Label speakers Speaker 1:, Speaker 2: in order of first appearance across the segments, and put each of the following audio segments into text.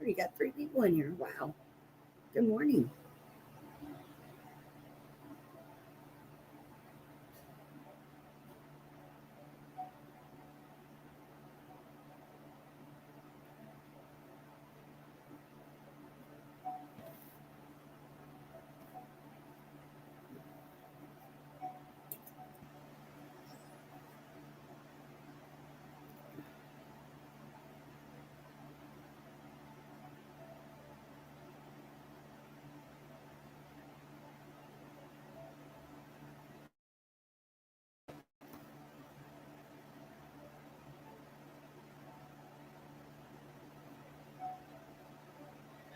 Speaker 1: already got three people in here. Wow. Good morning.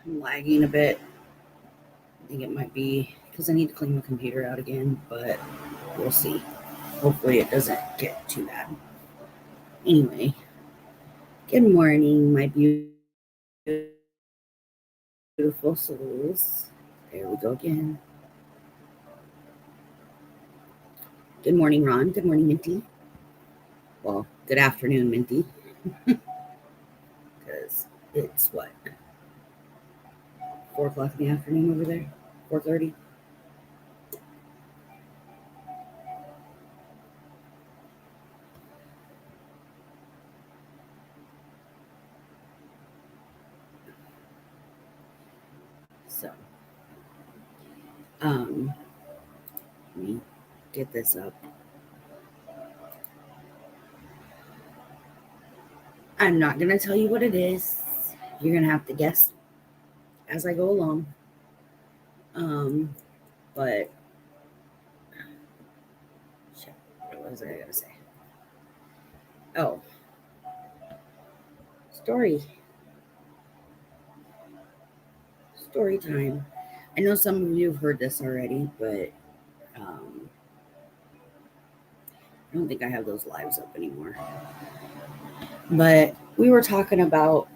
Speaker 1: I'm lagging a bit. I think it might be because I need to clean the computer out again, but we'll see. Hopefully, it doesn't get too bad. Anyway, good morning, my beautiful souls. There we go again. Good morning, Ron. Good morning, Minty. Well, good afternoon, Minty. Because it's what, 4 o'clock in the afternoon over there? 4:30? So, let me get this up. I'm not going to tell you what it is. You're going to have to guess as I go along. But shit, what was I going to say? Oh, story time. I know some of you have heard this already, but I don't think I have those lives up anymore. But we were talking about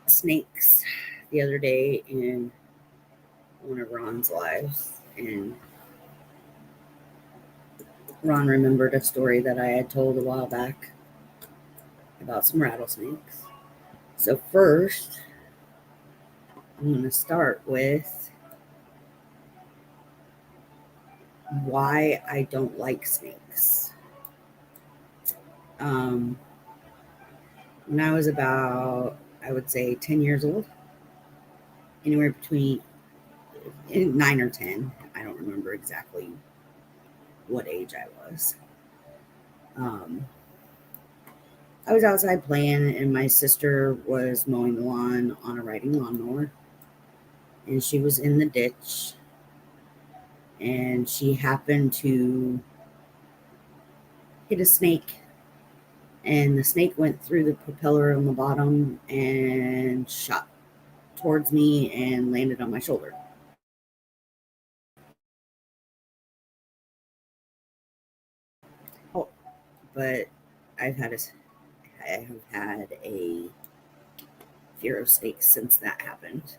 Speaker 1: snakes the other day in one of Ron's lives, and Ron remembered a story that I had told a while back about some rattlesnakes. So first, I'm going to start with why I don't like snakes. When I was about, I would say, 10 years old, anywhere between 9 or 10, I don't remember exactly what age I was. I was outside playing, and my sister was mowing the lawn on a riding lawnmower, and she was in the ditch, and she happened to hit a snake, and the snake went through the propeller on the bottom and shot towards me and landed on my shoulder. Oh, but I have had a fear of snakes since that happened.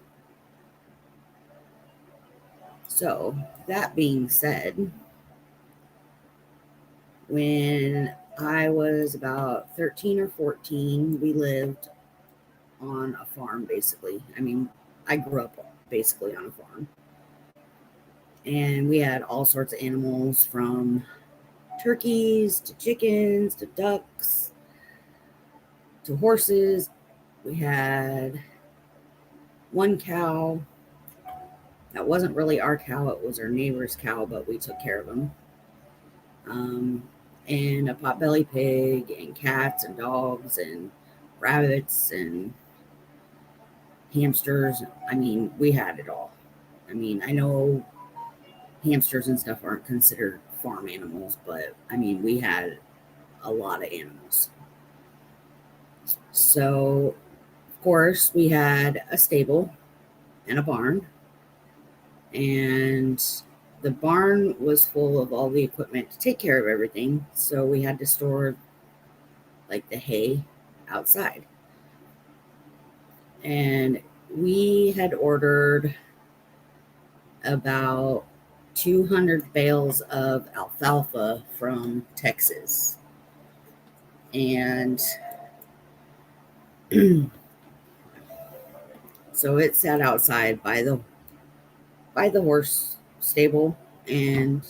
Speaker 1: So, that being said, when I was about 13 or 14, we lived on a farm, basically. I mean, I grew up basically on a farm. And we had all sorts of animals, from turkeys to chickens to ducks to horses. We had one cow that wasn't really our cow, it was our neighbor's cow, but we took care of him. And a potbelly pig, and cats and dogs and rabbits and hamsters. I mean, we had it all. I mean, I know hamsters and stuff aren't considered farm animals, but I mean, we had a lot of animals. So, of course, we had a stable and a barn, and the barn was full of all the equipment to take care of everything. So, we had to store like the hay outside. And we had ordered about 200 bales of alfalfa from Texas. And So it sat outside by the horse stable, and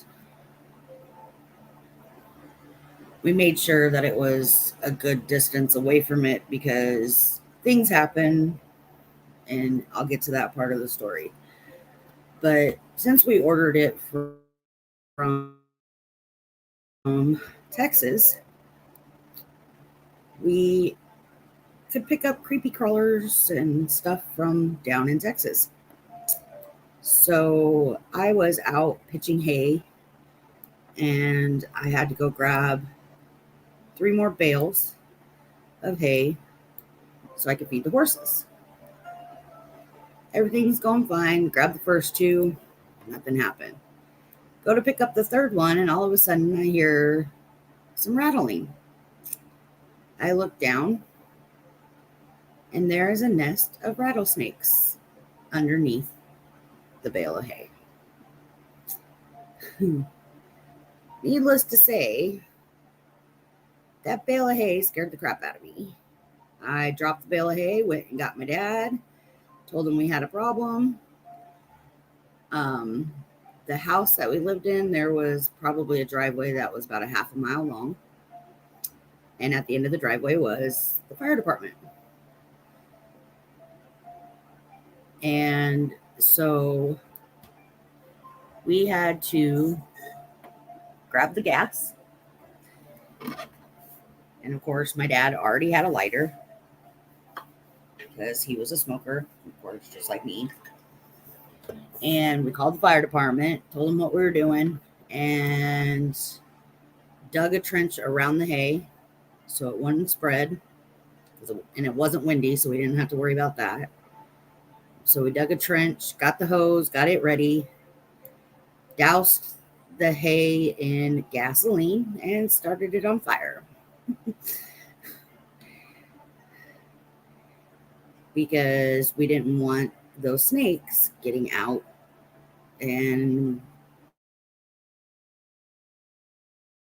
Speaker 1: we made sure that it was a good distance away from it because things happen, and I'll get to that part of the story. But since we ordered it from Texas, we could pick up creepy crawlers and stuff from down in Texas. So I was out pitching hay, and I had to go grab 3 more bales of hay so I could feed the horses. Everything's going fine. Grab the first 2, nothing happened. Go to pick up the third one, and all of a sudden I hear some rattling. I look down, and there is a nest of rattlesnakes underneath the bale of hay. Needless to say, that bale of hay scared the crap out of me. I dropped the bale of hay, went and got my dad, told him we had a problem. The house that we lived in, there was probably a driveway that was about a half a mile long. And at the end of the driveway was the fire department. And so we had to grab the gas. And of course, my dad already had a lighter because he was a smoker, of course, just like me. And we called the fire department, told them what we were doing, and dug a trench around the hay so it wouldn't spread. And it wasn't windy, so we didn't have to worry about that. So we dug a trench, got the hose, got it ready, doused the hay in gasoline, and started it on fire. Because we didn't want those snakes getting out and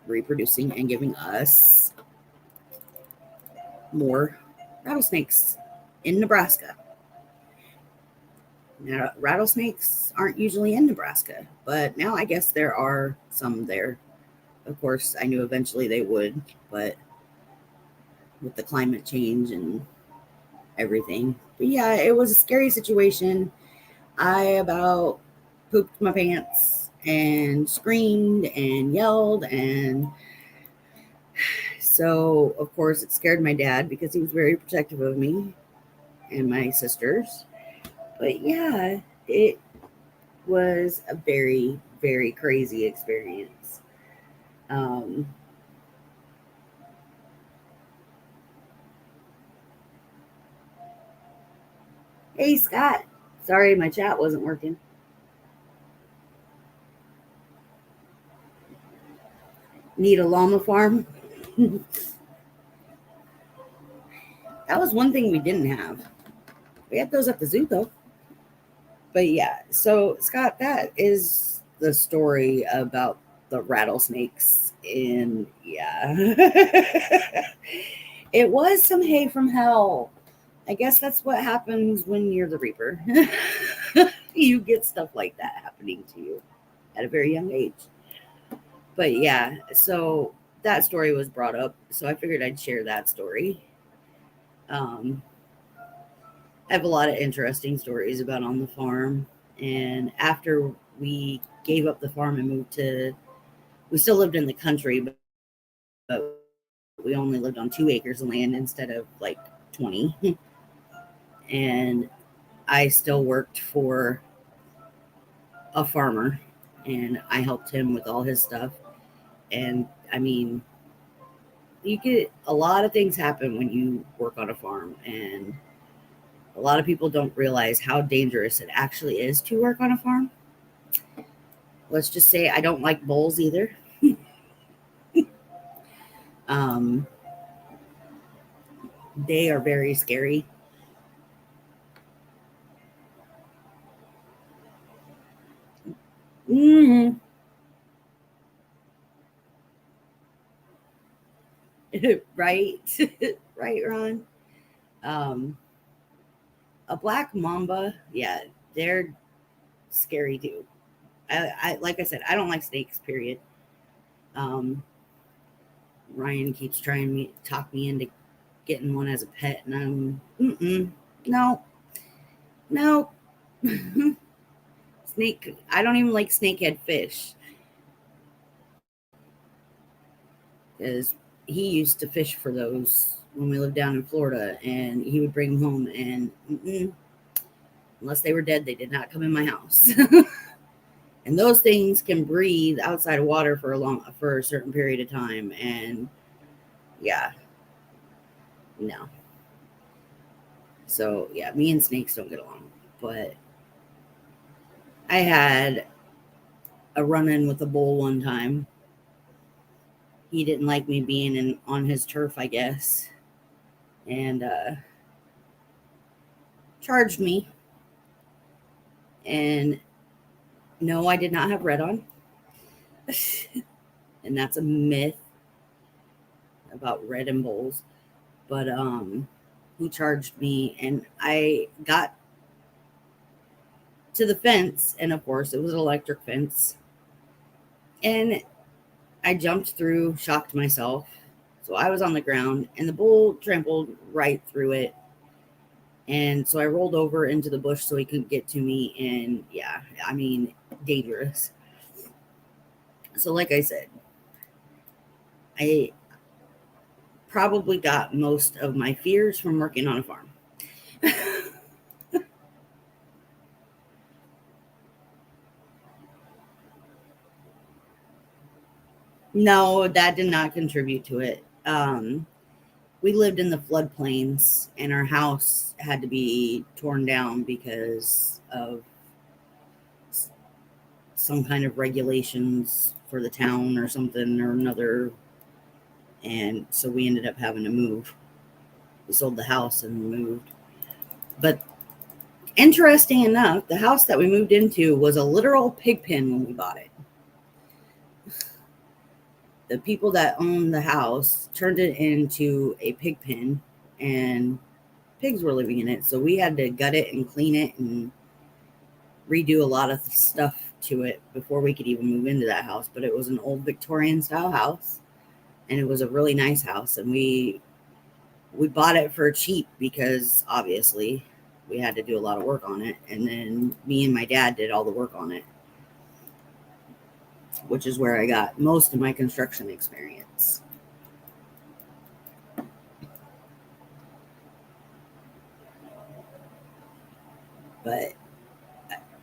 Speaker 1: reproducing and giving us more rattlesnakes in Nebraska. Now, rattlesnakes aren't usually in Nebraska, but now I guess there are some there. Of course, I knew eventually they would, but with the climate change and everything. But yeah, it was a scary situation. I about pooped my pants and screamed and yelled, and so of course it scared my dad because he was very protective of me and my sisters. But yeah, it was a very, very crazy experience. Hey, Scott. Sorry, my chat wasn't working. Need a llama farm? That was one thing we didn't have. We had those at the zoo, though. But yeah, so Scott, that is the story about the rattlesnakes. In yeah, it was some hay from hell. I guess that's what happens when you're the Reaper. You get stuff like that happening to you at a very young age. But yeah, so that story was brought up, so I figured I'd share that story. Um, I have a lot of interesting stories about on the farm. And after we gave up the farm and we still lived in the country, but we only lived on 2 acres of land instead of like 20. And I still worked for a farmer, and I helped him with all his stuff. And I mean, you get a lot of things happen when you work on a farm, and a lot of people don't realize how dangerous it actually is to work on a farm. Let's just say I don't like bulls either. um, they are very scary. Mm-hmm. Right, right, Ron. Um, A black mamba, yeah, they're scary too. I like I said, I don't like snakes. Period. Um, Ryan keeps trying to talk me into getting one as a pet, and no, no. Snake. I don't even like snakehead fish because he used to fish for those when we lived down in Florida, and he would bring them home, and unless they were dead, they did not come in my house. And those things can breathe outside of water for a certain period of time, and yeah, no. So yeah, me and snakes don't get along. But I had a run-in with a bull one time. He didn't like me being on his turf, I guess, and charged me. And no, I did not have red on. And that's a myth about red and bulls. But he charged me, and I got to the fence, and of course it was an electric fence, and I jumped through, shocked myself. So I was on the ground, and the bull trampled right through it. And so I rolled over into the bush so he couldn't get to me. And yeah, I mean, dangerous. So, like I said, I probably got most of my fears from working on a farm. No, that did not contribute to it. We lived in the floodplains, and our house had to be torn down because of some kind of regulations for the town or something or another. And so we ended up having to move. We sold the house and moved. But interesting enough, the house that we moved into was a literal pig pen when we bought it. The people that owned the house turned it into a pig pen, and pigs were living in it. So we had to gut it and clean it and redo a lot of stuff to it before we could even move into that house. But it was an old Victorian style house, and it was a really nice house. And we bought it for cheap because obviously we had to do a lot of work on it. And then me and my dad did all the work on it, which is where I got most of my construction experience. But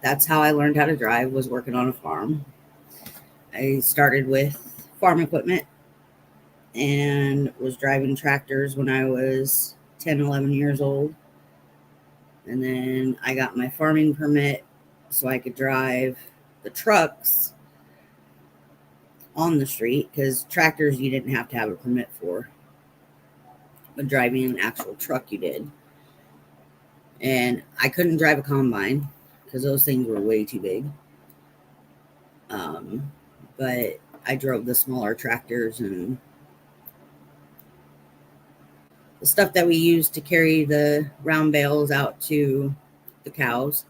Speaker 1: that's how I learned how to drive, was working on a farm. I started with farm equipment and was driving tractors when I was 10, 11 years old. And then I got my farming permit so I could drive the trucks on the street, because tractors you didn't have to have a permit for, but driving an actual truck you did. And I couldn't drive a combine because those things were way too big. But I drove the smaller tractors and the stuff that we used to carry the round bales out to the cows.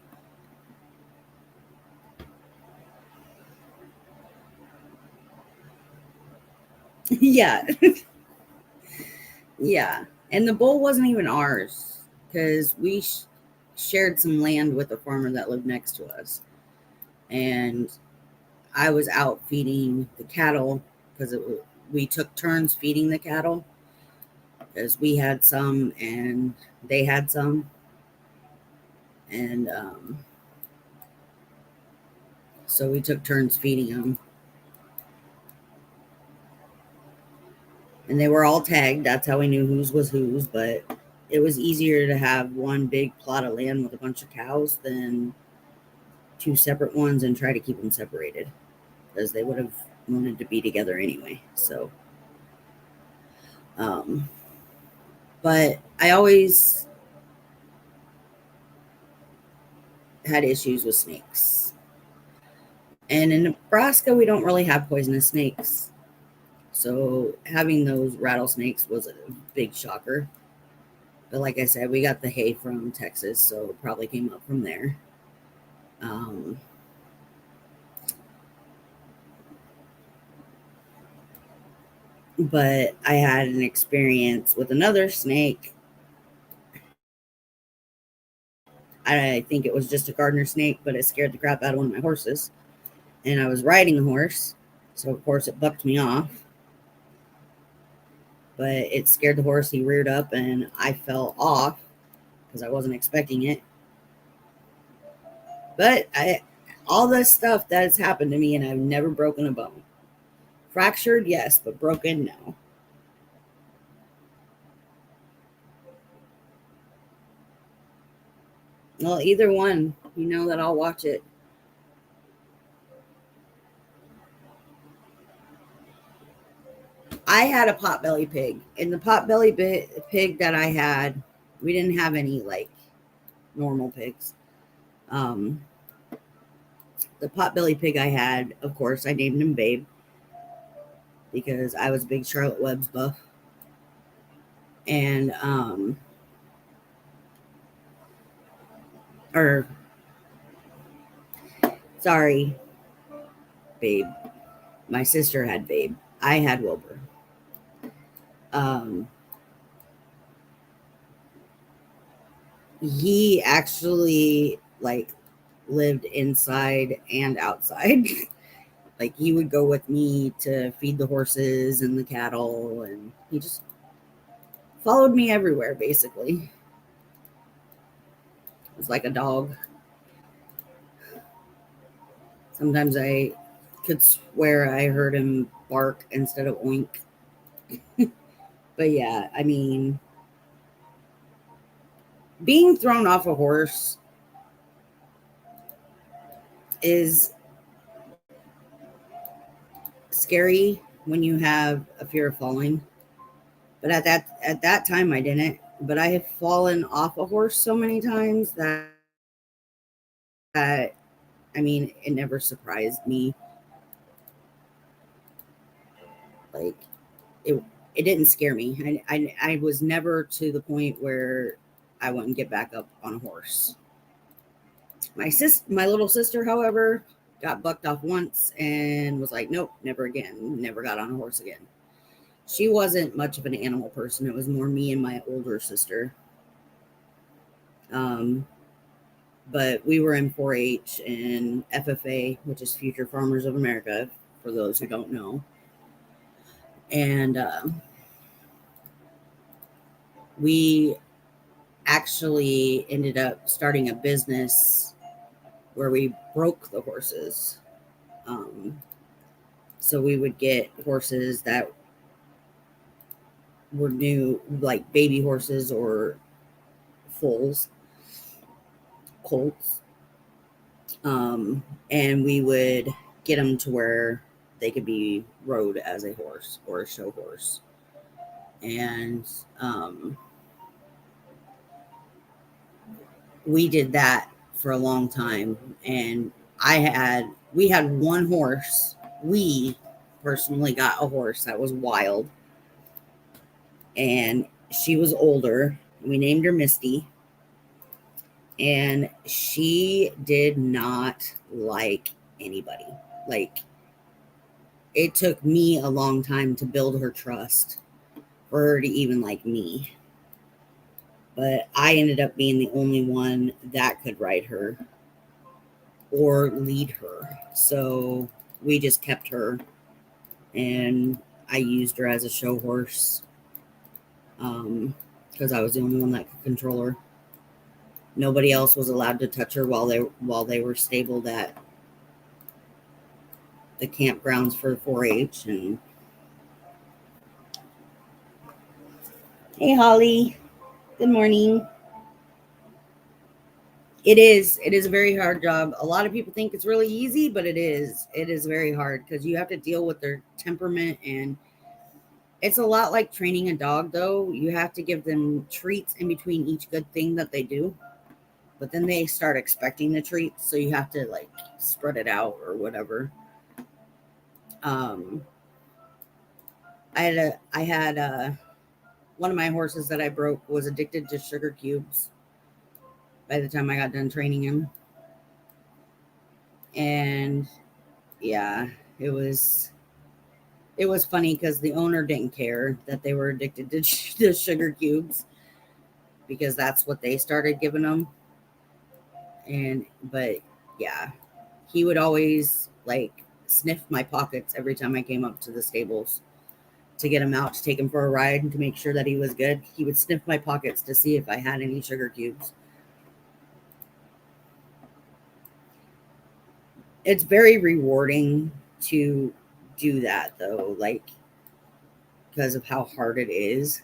Speaker 1: Yeah. Yeah. And the bull wasn't even ours because we shared some land with a farmer that lived next to us. And I was out feeding the cattle because we took turns feeding the cattle, because we had some and they had some. And so we took turns feeding them. And they were all tagged. That's how we knew whose was whose. But it was easier to have one big plot of land with a bunch of cows than two separate ones and try to keep them separated, because they would have wanted to be together anyway. So, but I always had issues with snakes. And in Nebraska, we don't really have poisonous snakes. So having those rattlesnakes was a big shocker. But like I said, we got the hay from Texas, so it probably came up from there. But I had an experience with another snake. I think it was just a gardener snake, but it scared the crap out of one of my horses. And I was riding the horse, so of course it bucked me off. But it scared the horse. He reared up, and I fell off because I wasn't expecting it. But all this stuff that has happened to me, and I've never broken a bone. Fractured, yes, but broken, no. Well, either one, you know that I'll watch it. I had a potbelly pig, and the potbelly pig that I had, we didn't have any like normal pigs. Um, the potbelly pig I had, of course, I named him Babe because I was a big Charlotte Webb's buff. And or sorry, Babe. My sister had Babe. I had Wilbur. Um, he actually like lived inside and outside. Like he would go with me to feed the horses and the cattle, and he just followed me everywhere basically. It was like a dog. Sometimes I could swear I heard him bark instead of oink. But yeah, I mean, being thrown off a horse is scary when you have a fear of falling. But at that time I didn't. But I have fallen off a horse so many times that I mean it never surprised me. Like it it didn't scare me. I was never to the point where I wouldn't get back up on a horse. My little sister, however, got bucked off once and was like, nope, never again. Never got on a horse again. She wasn't much of an animal person. It was more me and my older sister. Um, but we were in 4-H and FFA, which is Future Farmers of America, for those who don't know. And we actually ended up starting a business where we broke the horses. Um, so we would get horses that were new, like baby horses or foals, colts, and we would get them to where they could be rode as a horse or a show horse. And we did that for a long time. And we had one horse. We personally got a horse that was wild, and she was older. We named her Misty, and she did not like anybody. Like, it took me a long time to build her trust for her to even like me. But I ended up being the only one that could ride her or lead her. So we just kept her, and I used her as a show horse because I was the only one that could control her. Nobody else was allowed to touch her while they were stabled at the campgrounds for 4-H. And hey, Holly, good morning. It is a very hard job. A lot of people think it's really easy, but it is very hard because you have to deal with their temperament. And it's a lot like training a dog, though. You have to give them treats in between each good thing that they do, but then they start expecting the treats, so you have to like spread it out or whatever. um I had a one of my horses that I broke was addicted to sugar cubes by the time I got done training him. And yeah, it was funny because the owner didn't care that they were addicted to sugar cubes, because that's what they started giving them. But yeah, he would always like sniff my pockets every time I came up to the stables to get him out to take him for a ride and to make sure that he was good. He would sniff my pockets to see if I had any sugar cubes. It's very rewarding to do that, though, like, because of how hard it is.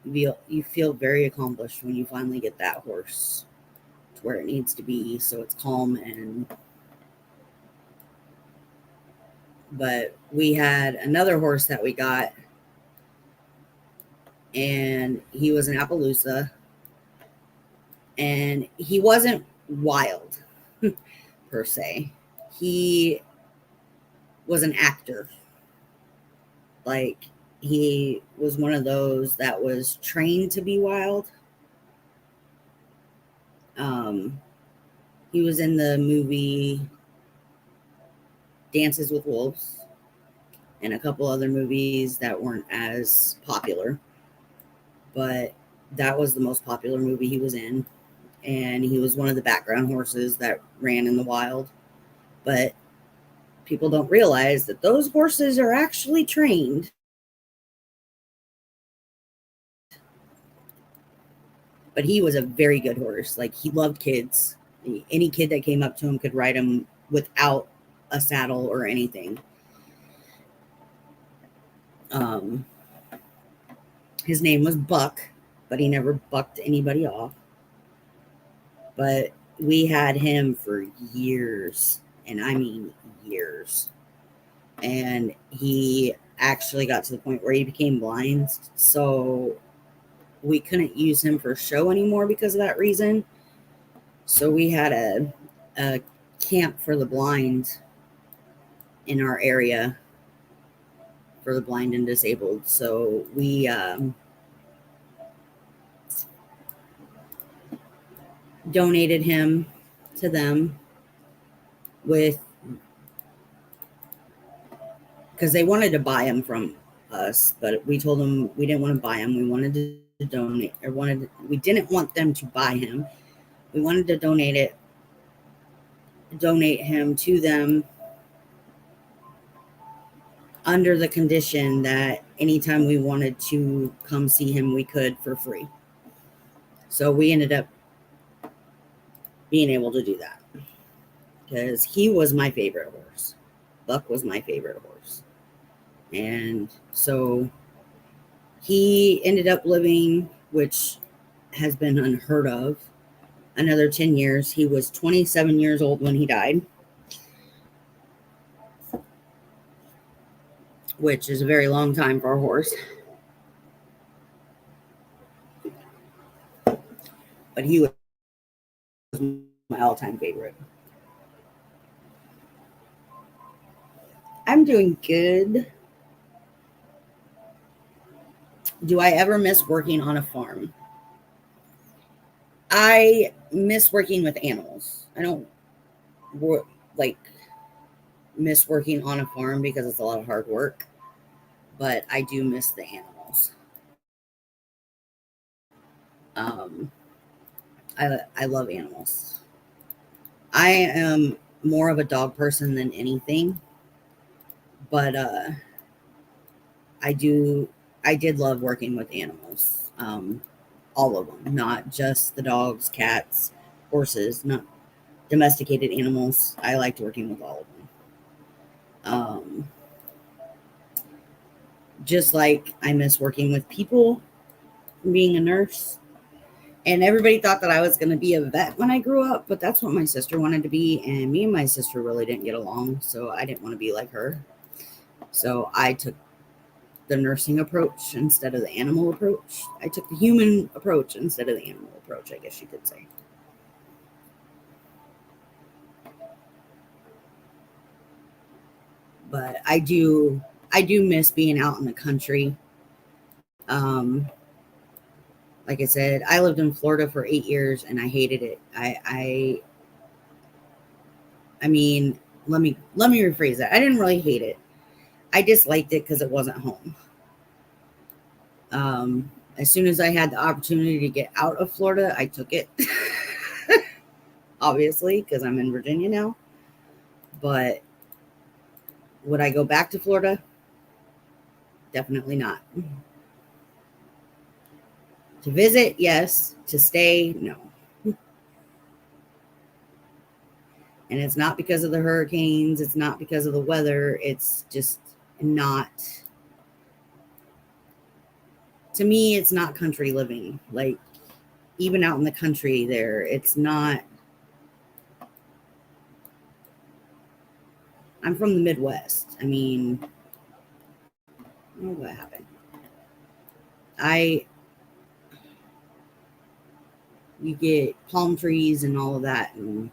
Speaker 1: You feel very accomplished when you finally get that horse to where it needs to be, so it's calm. But we had another horse that we got, and he was an Appaloosa, and he wasn't wild per se. He was an actor. Like, he was one of those that was trained to be wild. He was in the movie Dances with Wolves and a couple other movies that weren't as popular, but that was the most popular movie he was in. And he was one of the background horses that ran in the wild. But people don't realize that those horses are actually trained. But he was a very good horse. Like, he loved kids. Any kid that came up to him could ride him without a saddle or anything. His name was Buck, but he never bucked anybody off. But we had him for years, and I mean years. And he actually got to the point where he became blind. So we couldn't use him for show anymore because of that reason. So we had a camp for the blind in our area for the blind and disabled. So we donated him to them because they wanted to buy him from us, but we told them we didn't want to buy him. We wanted to donate, we didn't want them to buy him. We wanted to donate him to them under the condition that anytime we wanted to come see him, we could for free. So we ended up being able to do that because he was my favorite horse. Buck was my favorite horse. And so he ended up living, which has been unheard of, another 10 years. He was 27 years old when he died, which is a very long time for a horse. But he was my all-time favorite. I'm doing good. Do I ever miss working on a farm? I miss working with animals. I don't miss working on a farm because it's a lot of hard work, but I do miss the animals. I love animals. I am more of a dog person than anything, but I did love working with animals. All of them, not just the dogs, cats, horses, not domesticated animals. I liked working with all of them. Just like I miss working with people, being a nurse. And everybody thought that I was going to be a vet when I grew up, but that's what my sister wanted to be. And me and my sister really didn't get along, so I didn't want to be like her. So I took the nursing approach instead of the animal approach. I took the human approach instead of the animal approach, I guess you could say. But I do miss being out in the country. Like I said, I lived in Florida for 8 years and I hated it. I mean, let me rephrase that. I didn't really hate it. I disliked it because it wasn't home. As soon as I had the opportunity to get out of Florida, I took it. Obviously, because I'm in Virginia now. But would I go back to Florida? Definitely not. To visit, yes. To stay, no. And it's not because of the hurricanes. It's not because of the weather. It's just not. To me, it's not country living. Like, even out in the country there, it's not. I'm from the Midwest. I mean, what happened? You get palm trees and all of that, and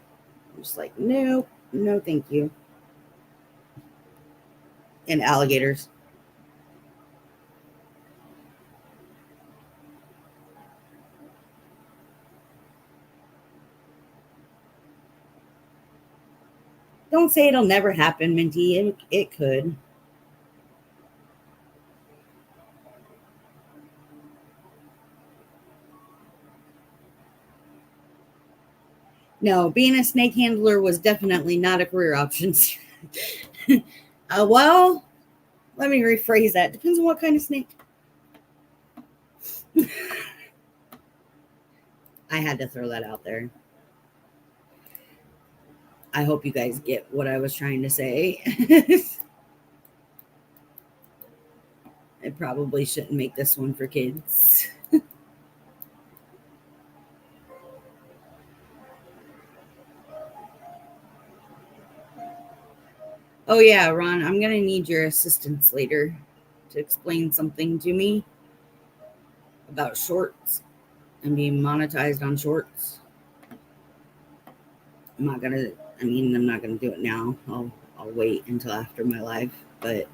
Speaker 1: I'm just like, no, no, thank you. And alligators. Don't say it'll never happen, Minty. It could. No, being a snake handler was definitely not a career option. Well, let me rephrase that. Depends on what kind of snake. I had to throw that out there. I hope you guys get what I was trying to say. I probably shouldn't make this one for kids. Oh, yeah, Ron, I'm going to need your assistance later to explain something to me about shorts and being monetized on shorts. I'm not going to do it now. I'll wait until after my live, but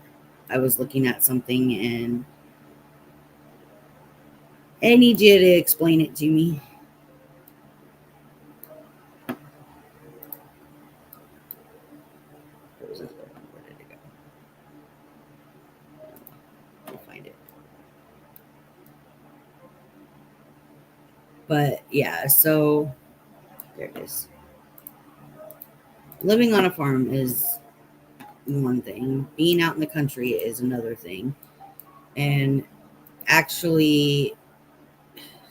Speaker 1: I was looking at something and I need you to explain it to me. Where did it go? I'll find it. But yeah, so there it is. Living on a farm is one thing. Being out in the country is another thing. And actually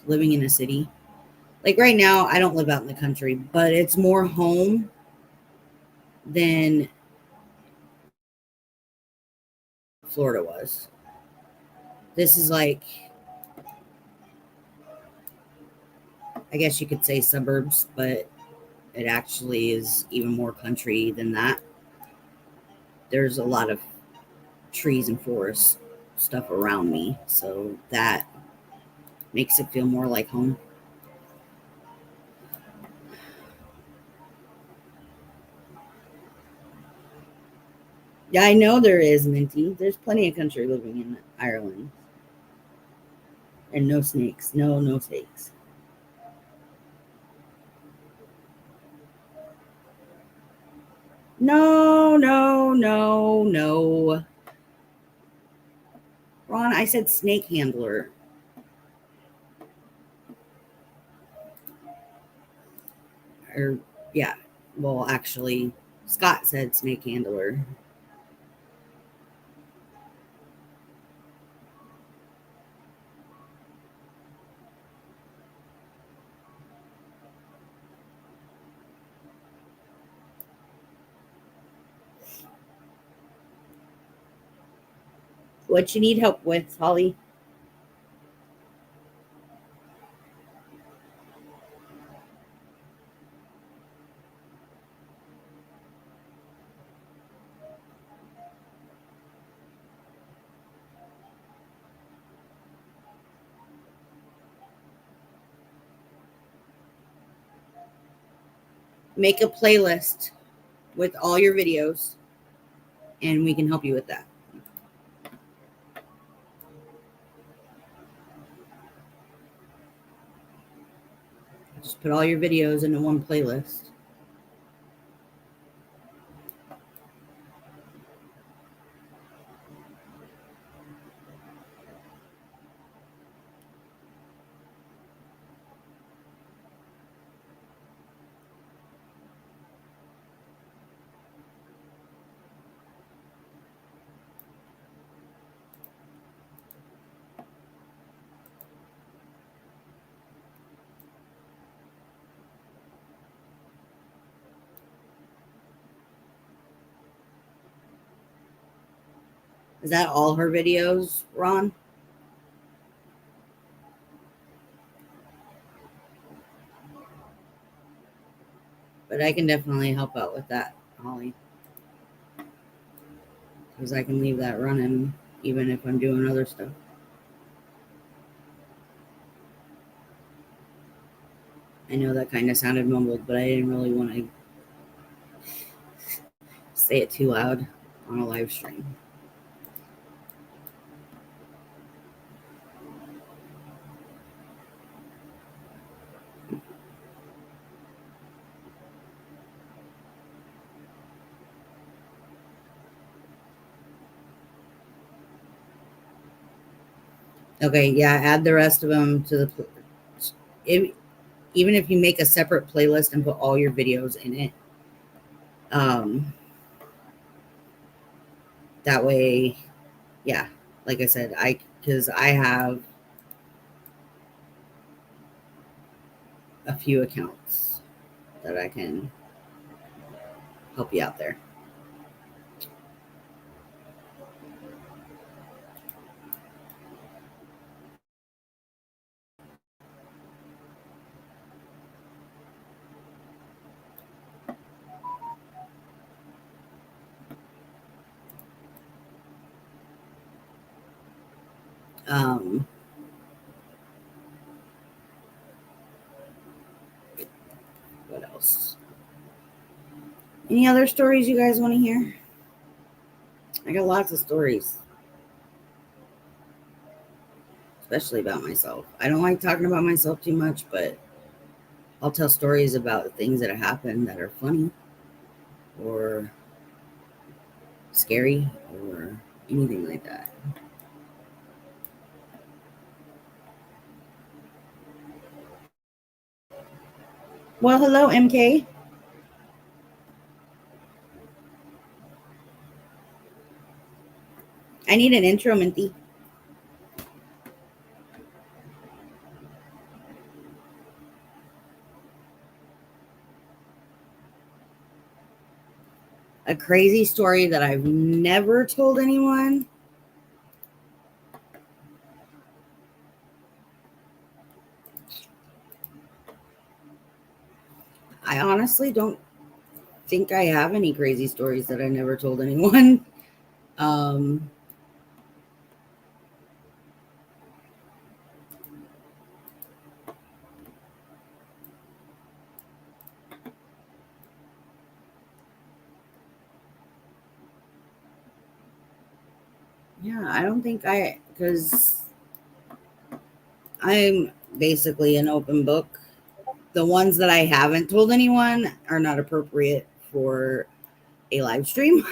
Speaker 1: living in a city. Like right now, I don't live out in the country, but it's more home than Florida was. This is like, I guess you could say suburbs, but it actually is even more country than that. There's a lot of trees and forest stuff around me, so that makes it feel more like home. Yeah, I know there is, Minty. There's plenty of country living in Ireland. And no snakes. No, no snakes. No, no, no, no. Ron, I said snake handler. Or, yeah. Well, actually, Scott said snake handler. What you need help with, Holly? Make a playlist with all your videos, and we can help you with that. Just put all your videos into one playlist. Is that all her videos, Ron? But I can definitely help out with that, Holly. Because I can leave that running even if I'm doing other stuff. I know that kind of sounded mumbled, but I didn't really want to say it too loud on a live stream. Okay, yeah, add the rest of them to the. Even if you make a separate playlist and put all your videos in it, that way, yeah, like I said, because I have a few accounts that I can help you out there. What else? Any other stories you guys want to hear? I got lots of stories, especially about myself. I don't like talking about myself too much, but I'll tell stories about things that have happened that are funny or scary or anything like that. Well, hello, MK. I need an intro, Minty. A crazy story that I've never told anyone. I honestly don't think I have any crazy stories that I never told anyone. Yeah, I don't think because I'm basically an open book. The ones that I haven't told anyone are not appropriate for a live stream.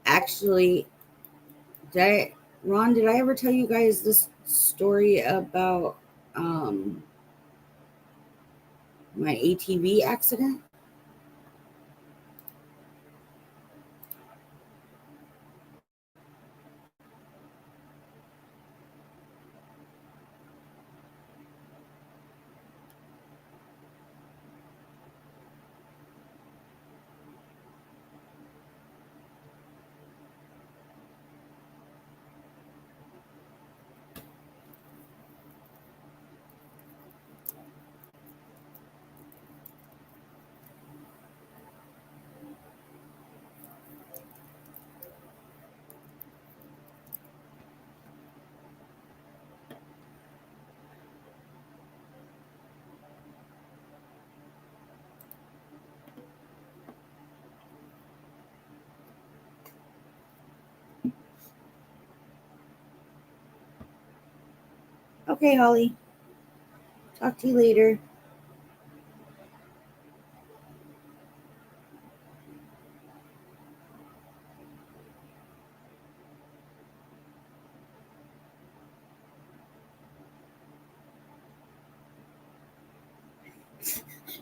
Speaker 1: Actually, Ron, did I ever tell you guys this story about my ATV accident? Okay, Holly. Talk to you later.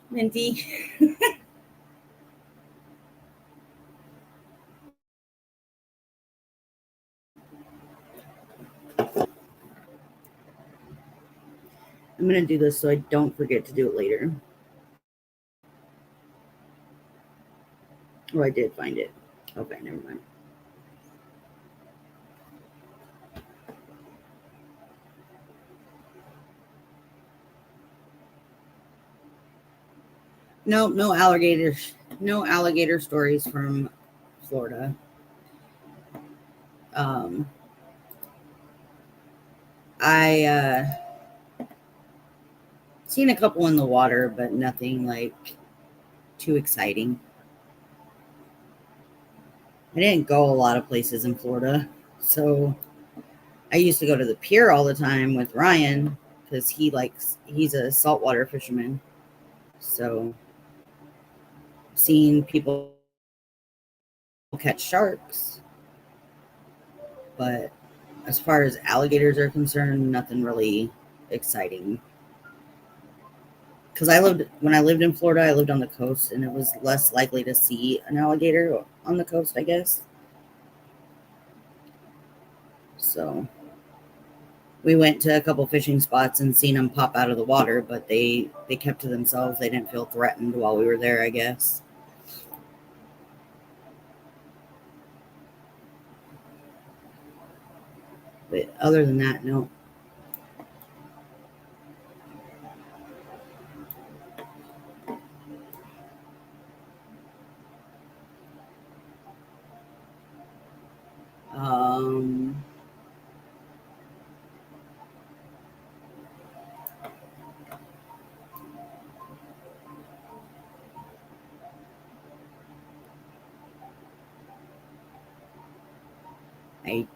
Speaker 1: Minty. I'm going to do this so I don't forget to do it later. Oh, I did find it. Okay, never mind. No alligators. No alligator stories from Florida. I seen a couple in the water, but nothing like too exciting. I didn't go a lot of places in Florida, so I used to go to the pier all the time with Ryan because he's a saltwater fisherman. So seeing people catch sharks, but as far as alligators are concerned, nothing really exciting. Because when I lived in Florida, I lived on the coast, and it was less likely to see an alligator on the coast, I guess. So we went to a couple fishing spots and seen them pop out of the water, but they kept to themselves. They didn't feel threatened while we were there, I guess. But other than that, no. Um, I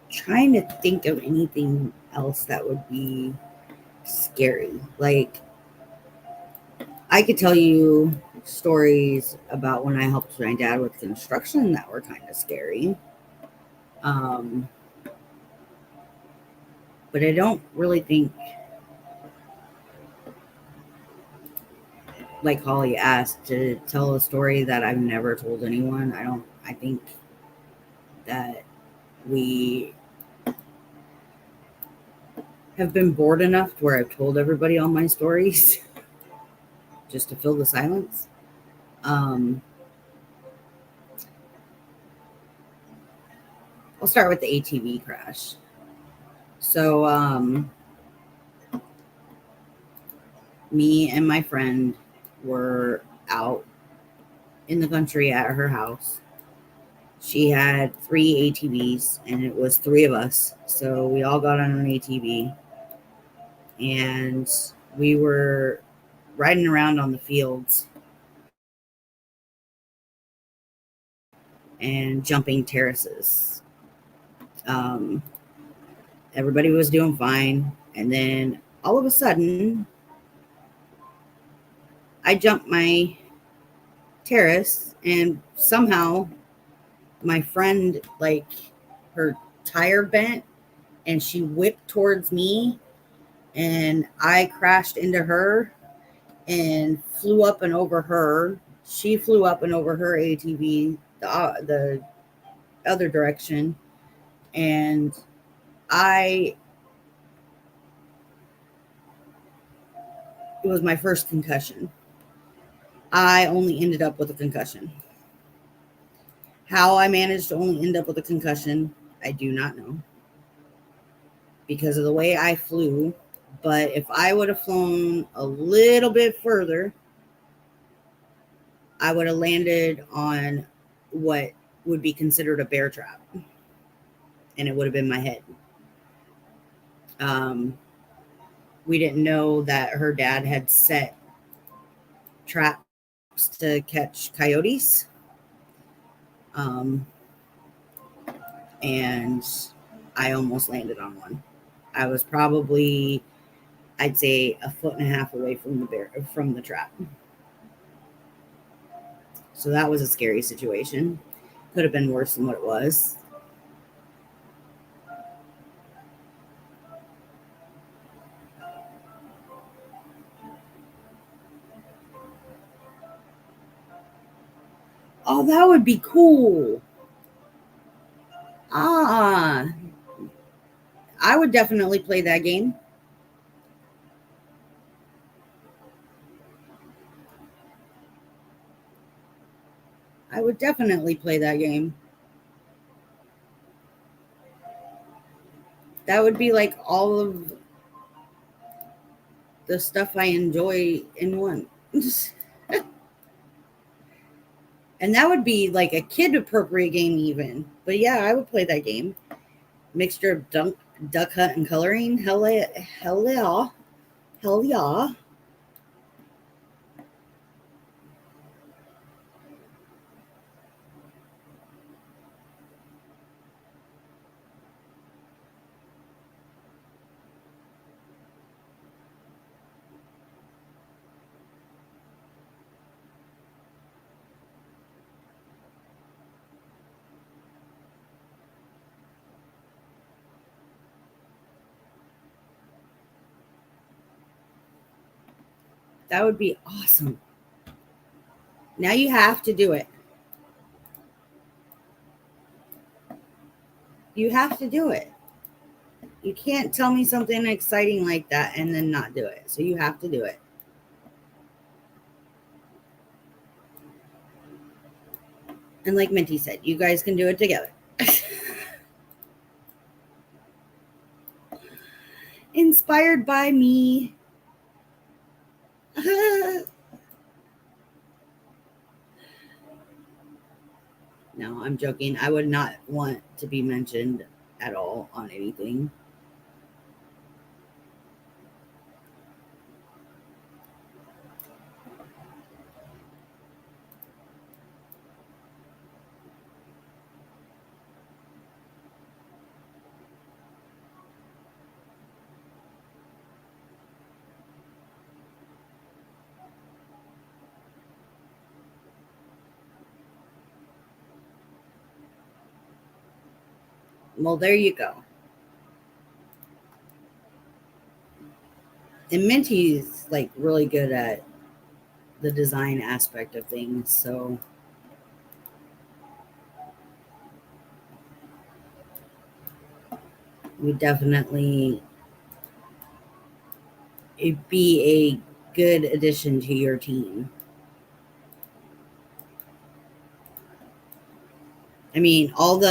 Speaker 1: trying to think of anything else that would be scary. Like I could tell you stories about when I helped my dad with construction that were kind of scary. Um, but I don't really think, like Holly asked, to tell a story that I've never told anyone. I think that we have been bored enough to where I've told everybody all my stories just to fill the silence. Um, I'll start with the ATV crash. So, me and my friend were out in the country at her house. She had 3 ATVs, and it was 3 of us. So we all got on an ATV, and we were riding around on the fields and jumping terraces. Um, Everybody was doing fine. And then all of a sudden, I jumped my terrace, and somehow my friend, like, her tire bent and she whipped towards me, and I crashed into her and flew up and over her. She flew up and over her ATV the other direction, and I it was my first concussion. I only ended up with a concussion. How I managed to only end up with a concussion, I do not know, because of the way I flew. But if I would have flown a little bit further, I would have landed on what would be considered a bear trap, and it would have been my head. Um, we didn't know that her dad had set traps to catch coyotes. Um, and I almost landed on one. I was probably, I'd say, 1.5 feet away from the trap. So that was a scary situation. Could have been worse than what it was. Oh, that would be cool. Ah, I would definitely play that game. I would definitely play that game. That would be like all of the stuff I enjoy in one. And that would be like a kid appropriate game, even. But yeah, I would play that game. Mixture of duck hunt and coloring. Hell yeah. Hell yeah. Hell yeah. That would be awesome. Now you have to do it. You have to do it. You can't tell me something exciting like that and then not do it. So you have to do it. And like Minty said, you guys can do it together. Inspired by me. No, I'm joking. I would not want to be mentioned at all on anything. Well, there you go. And Minty's like really good at the design aspect of things. So we definitely, it'd be a good addition to your team. I mean, all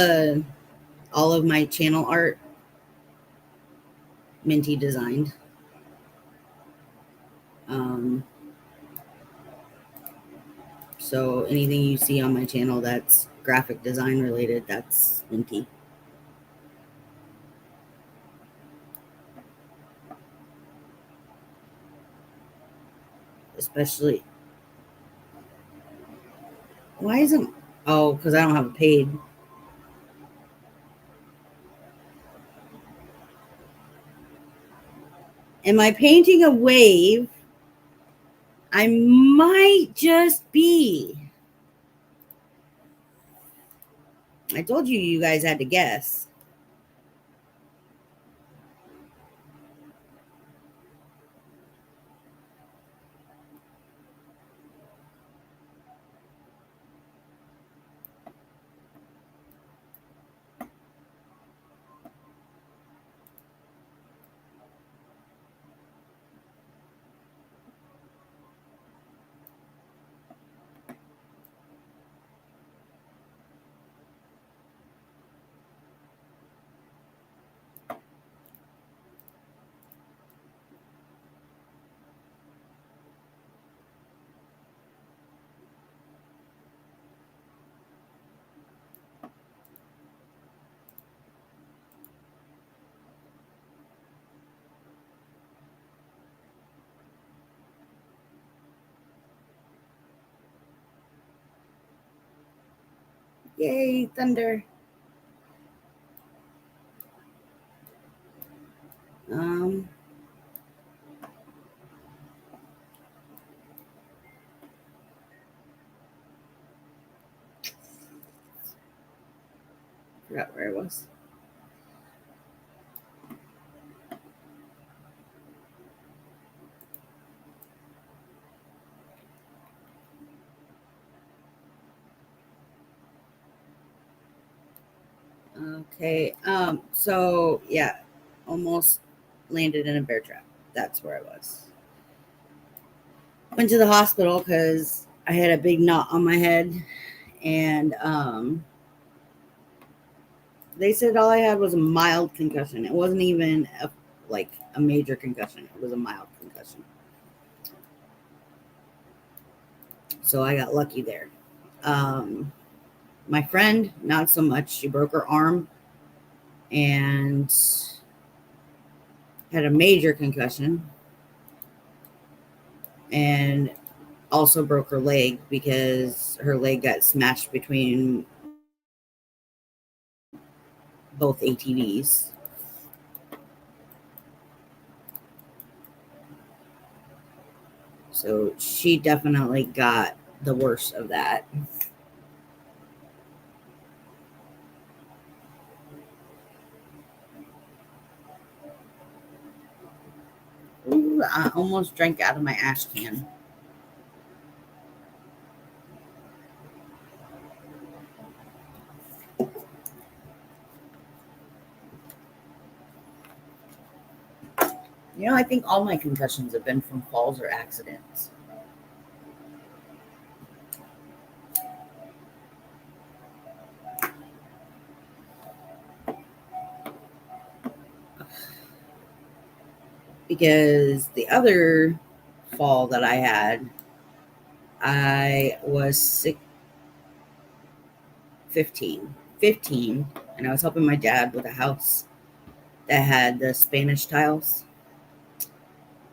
Speaker 1: of my channel art, Minty designed. Um, so anything you see on my channel that's graphic design related, that's Minty. Especially, why isn't, oh, because I don't have a paid. Am I painting a wave? I might just be. I told you you guys had to guess. Yay, thunder. Um, Forgot where I was. Okay. So yeah, almost landed in a bear trap. That's where I was. Went to the hospital because I had a big knot on my head, and they said all I had was a mild concussion. It wasn't even a major concussion. It was a mild concussion. So I got lucky there. Um, my friend, not so much. She broke her arm and had a major concussion, and also broke her leg because her leg got smashed between both ATVs. So she definitely got the worst of that. Ooh, I almost drank out of my ash can. I think all my concussions have been from falls or accidents. Because the other fall that I had, I was 15, and I was helping my dad with a house that had the Spanish tiles.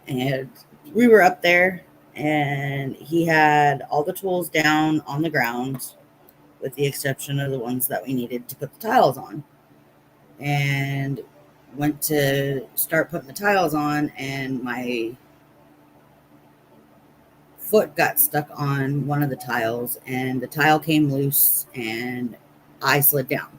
Speaker 1: And we were up there, and he had all the tools down on the ground, with the exception of the ones that we needed to put the tiles on. And went to start putting the tiles on, and my foot got stuck on one of the tiles, and the tile came loose, and I slid down.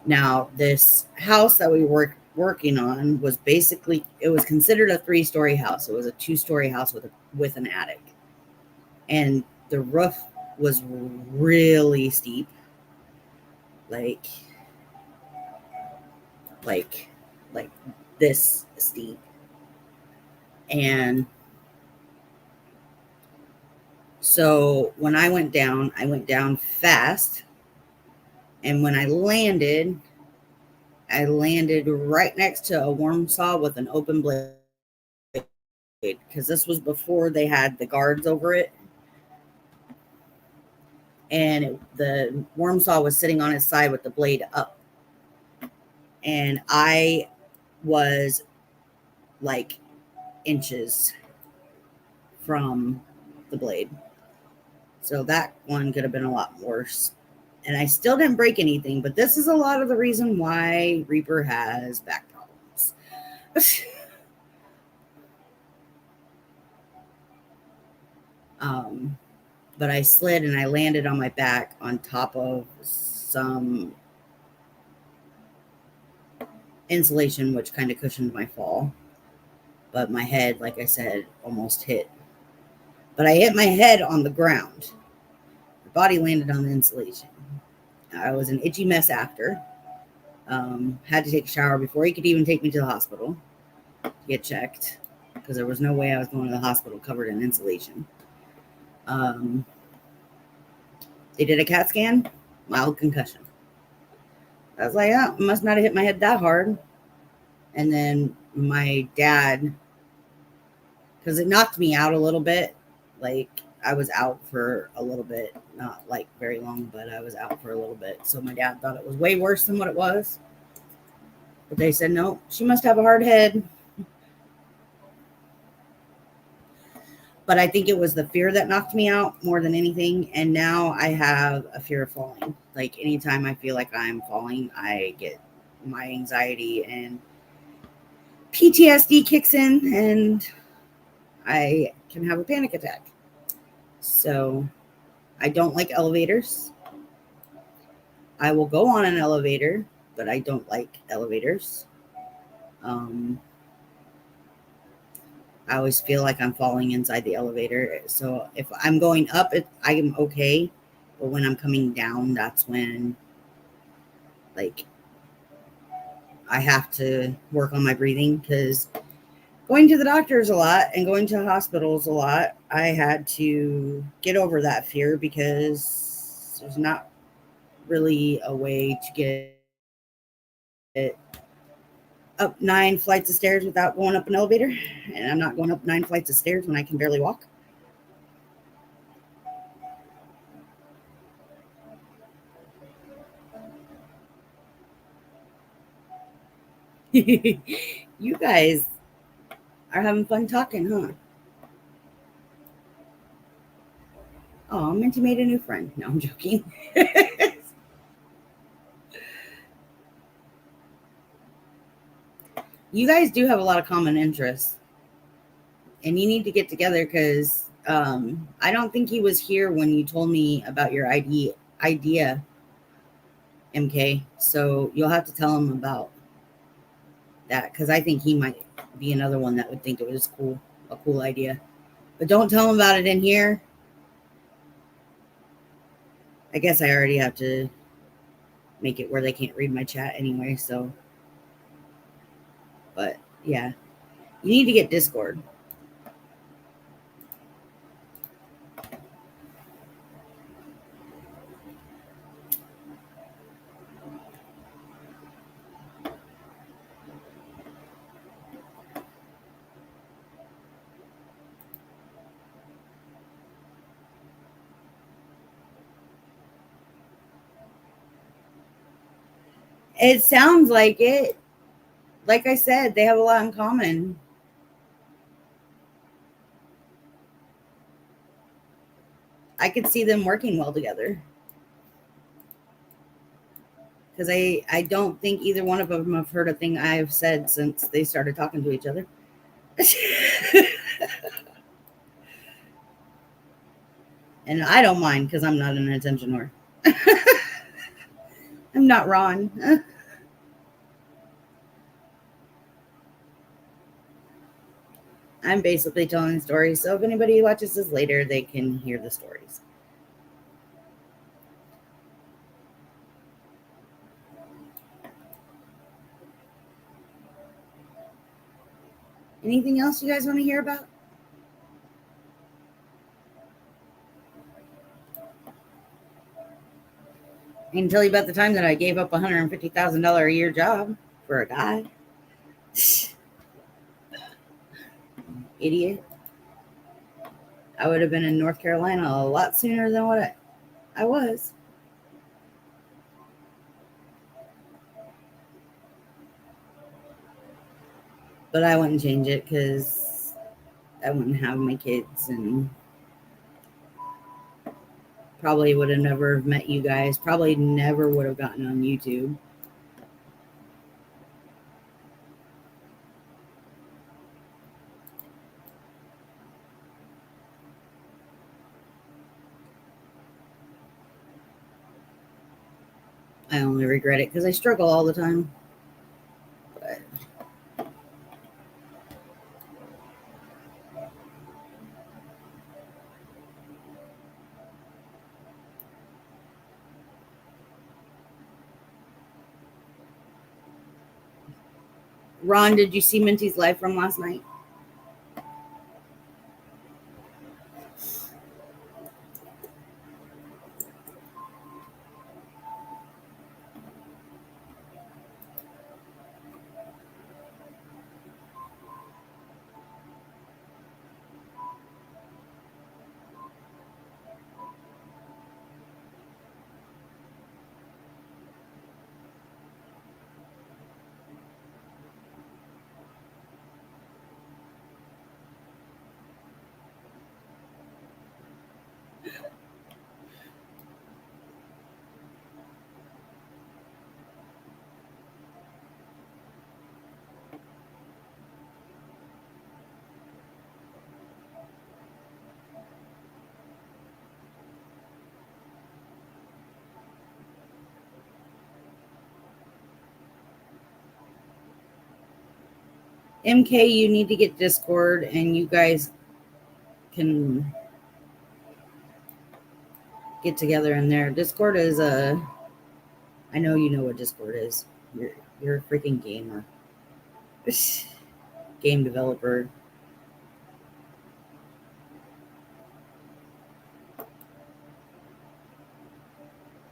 Speaker 1: Now, this house that we were working on was basically, it was considered a 3-story house. It was a 2-story house with an attic, and the roof was really steep, like like like this steep. And so when I went down fast, and when I landed right next to a worm saw with an open blade, because this was before they had the guards over it. And the worm saw was sitting on its side with the blade up. And I was like inches from the blade. So that one could have been a lot worse. And I still didn't break anything, but this is a lot of the reason why Reaper has back problems. But I slid and I landed on my back on top of some insulation, which kind of cushioned my fall. But my head, like I said, almost hit. But I hit my head on the ground. My body landed on the insulation. I was an itchy mess after. Had to take a shower before he could even take me to the hospital to get checked, because there was no way I was going to the hospital covered in insulation. They did a CAT scan, mild concussion. I was like, oh, must not have hit my head that hard. And then my dad, because it knocked me out a little bit, like I was out for a little bit, not like very long, but I was out for a little bit. So my dad thought it was way worse than what it was. But they said, no, she must have a hard head. But I think it was the fear that knocked me out more than anything. And now I have a fear of falling. Like anytime I feel like I'm falling, I get my anxiety. And PTSD kicks in and I can have a panic attack. So I don't like elevators. I will go on an elevator, but I don't like elevators. I always feel like I'm falling inside the elevator. So if I'm going up, I'm okay. But when I'm coming down, that's when, like, I have to work on my breathing, because going to the doctors a lot and going to hospitals a lot, I had to get over that fear, because there's not really a way to get up 9 flights of stairs without going up an elevator. And I'm not going up 9 flights of stairs when I can barely walk. You guys are having fun talking, huh? Oh, Minty made a new friend. No, I'm joking. You guys do have a lot of common interests, and you need to get together, because I don't think he was here when you told me about your idea, MK. So you'll have to tell him about that, because I think he might be another one that would think it was a cool idea. But don't tell him about it in here. I guess I already have to make it where they can't read my chat anyway, so. But yeah, you need to get Discord. It sounds like it. Like I said, they have a lot in common. I could see them working well together, because I don't think either one of them have heard a thing I've said since they started talking to each other. And I don't mind, because I'm not an attention whore. I'm not Ron. I'm basically telling stories, so if anybody watches this later, they can hear the stories. Anything else you guys want to hear about? I can tell you about the time that I gave up $150,000 a year job for a guy. Idiot. I would have been in North Carolina a lot sooner than what I was. But I wouldn't change it, because I wouldn't have my kids, and probably would have never met you guys. Probably never would have gotten on YouTube. I only regret it because I struggle all the time. But Ron, did you see Minty's live from last night? MK, you need to get Discord, and you guys can get together in there. Discord is I know you know what Discord is. You're a freaking gamer. Game developer. I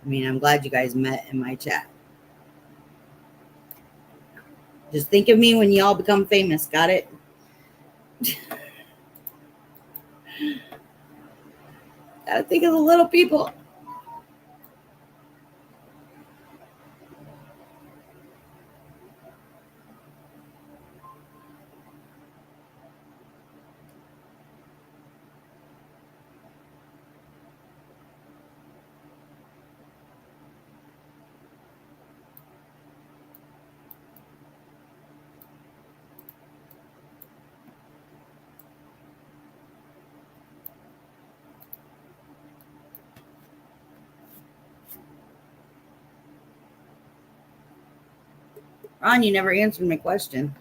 Speaker 1: mean, I'm glad you guys met in my chat. Just think of me when y'all become famous. Got it? Gotta think of the little people. Ron, you never answered my question.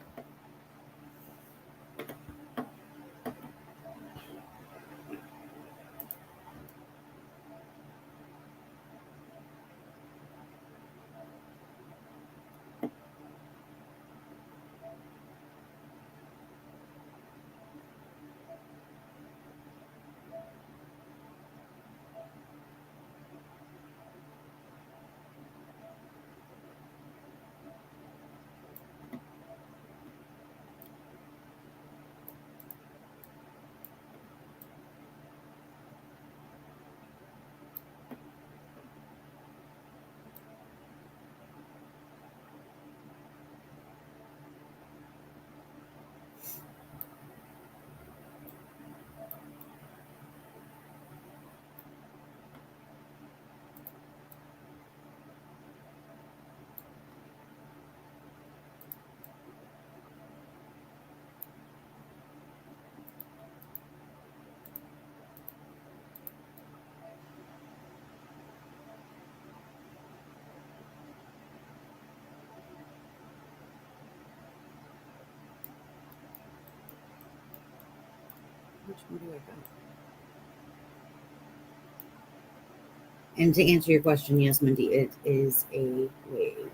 Speaker 1: Which one do I got? And to answer your question, yes, Mindy, it is a wave.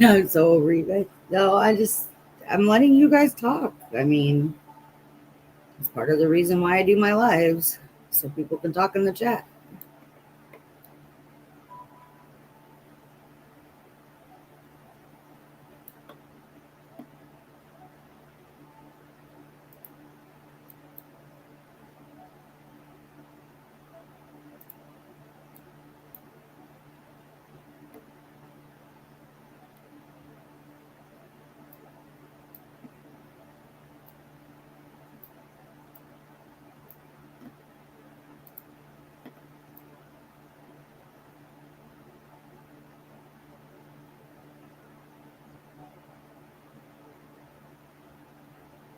Speaker 1: I'm so over you guys. No, I'm letting you guys talk. I mean, it's part of the reason why I do my lives, so people can talk in the chat.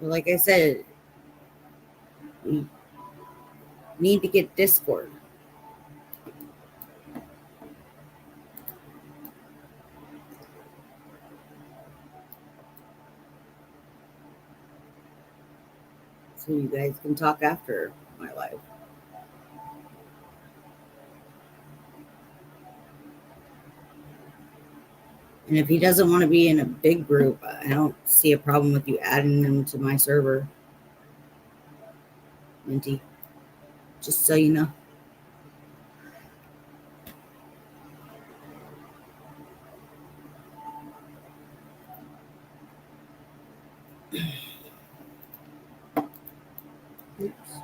Speaker 1: Like I said, we need to get Discord. So you guys can talk after my live. And if he doesn't want to be in a big group, I don't see a problem with you adding him to my server, Minty. Just so you know. Oops.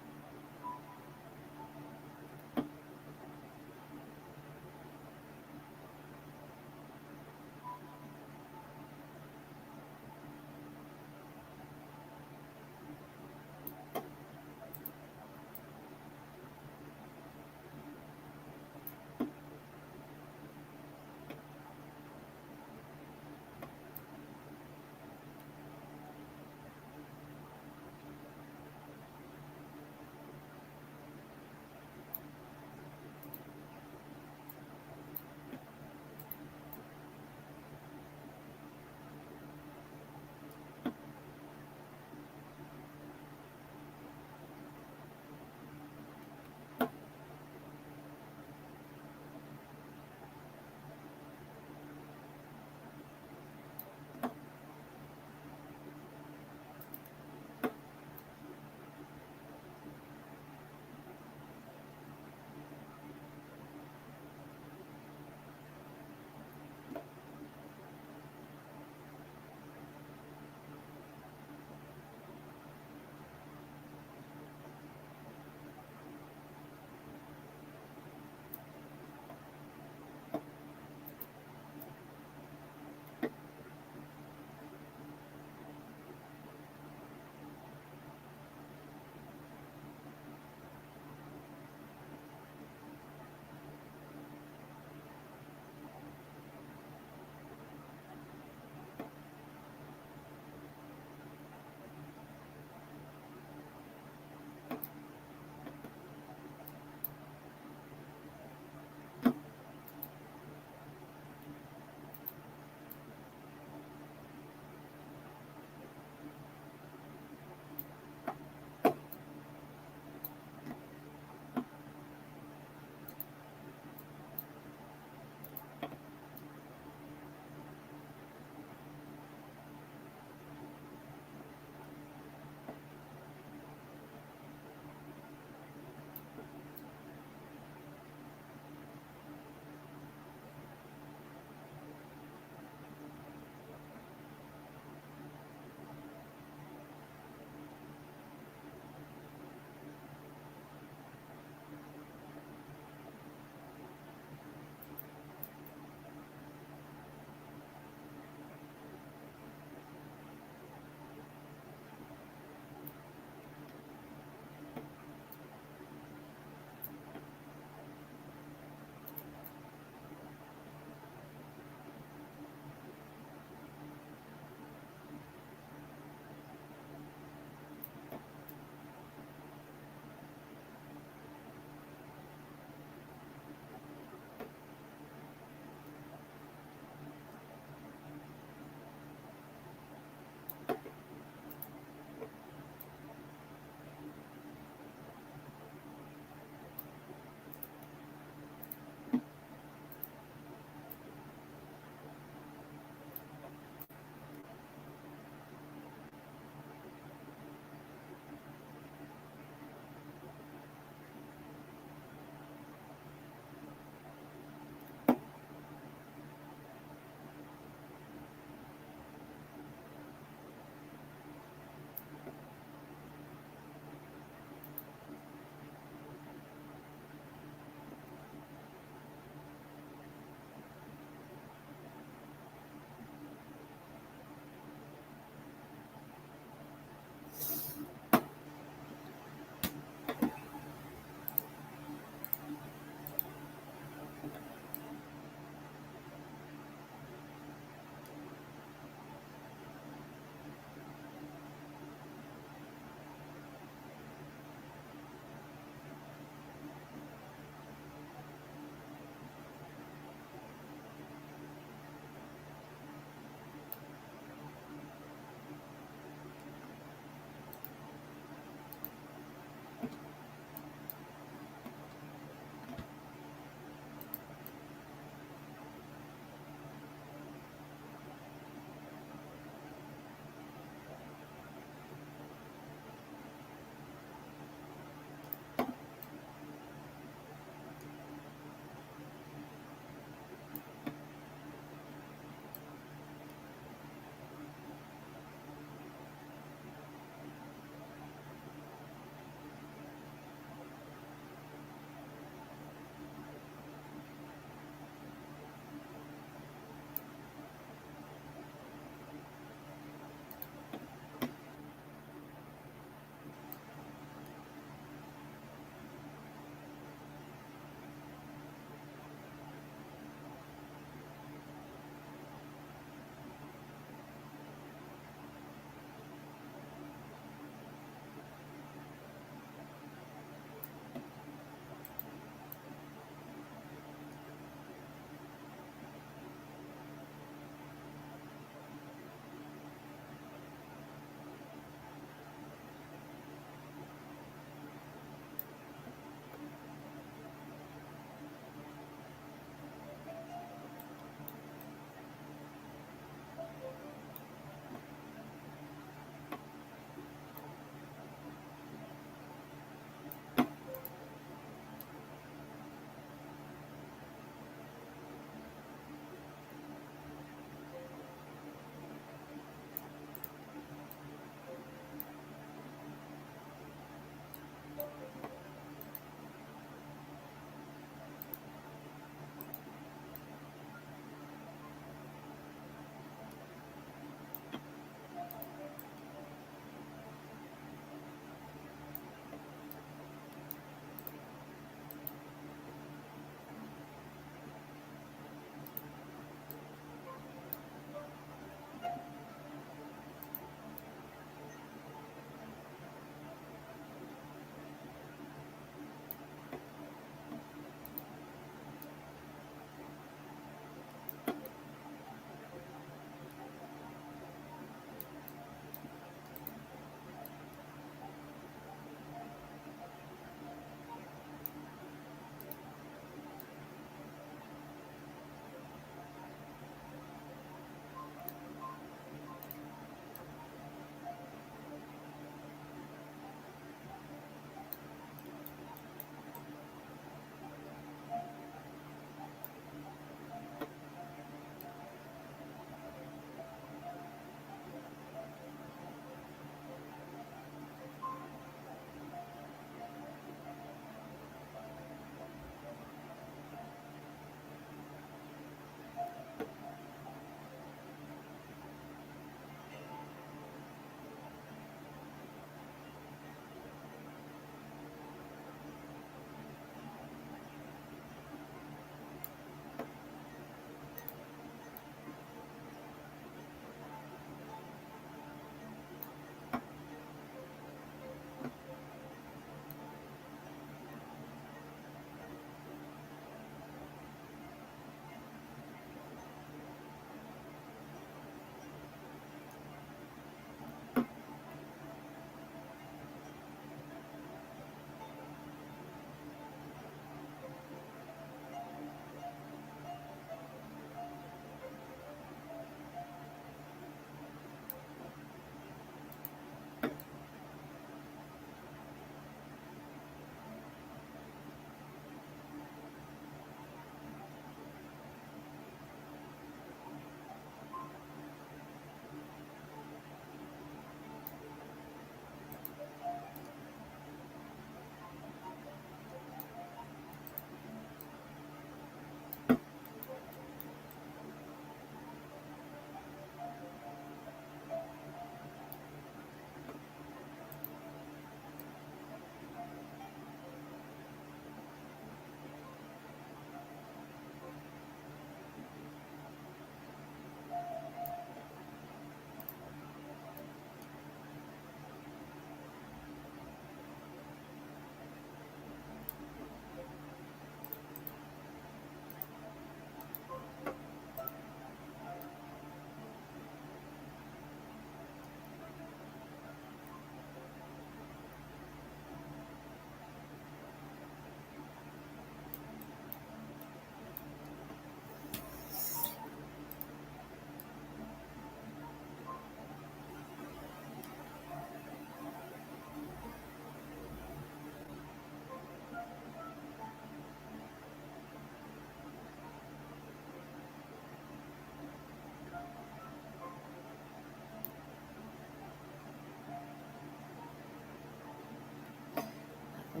Speaker 1: I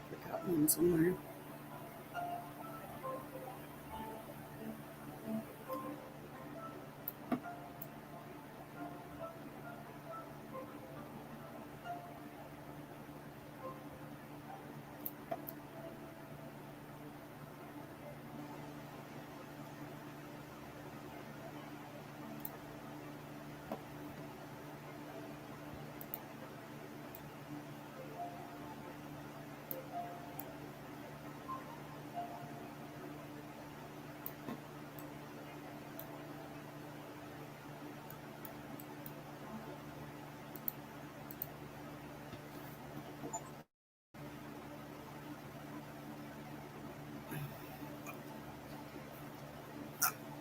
Speaker 1: forgot one somewhere.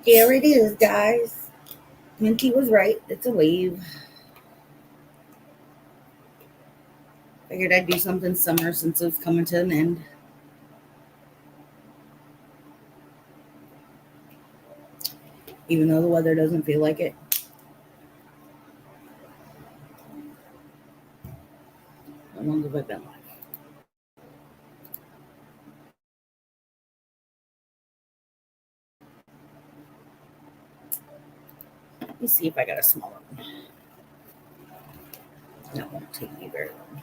Speaker 1: There it is, guys. Minty was right. It's a wave. Figured I'd do something summer since it's coming to an end. Even though the weather doesn't feel like it. How long have I been live? Let me see if I got a smaller one. That won't take me very long.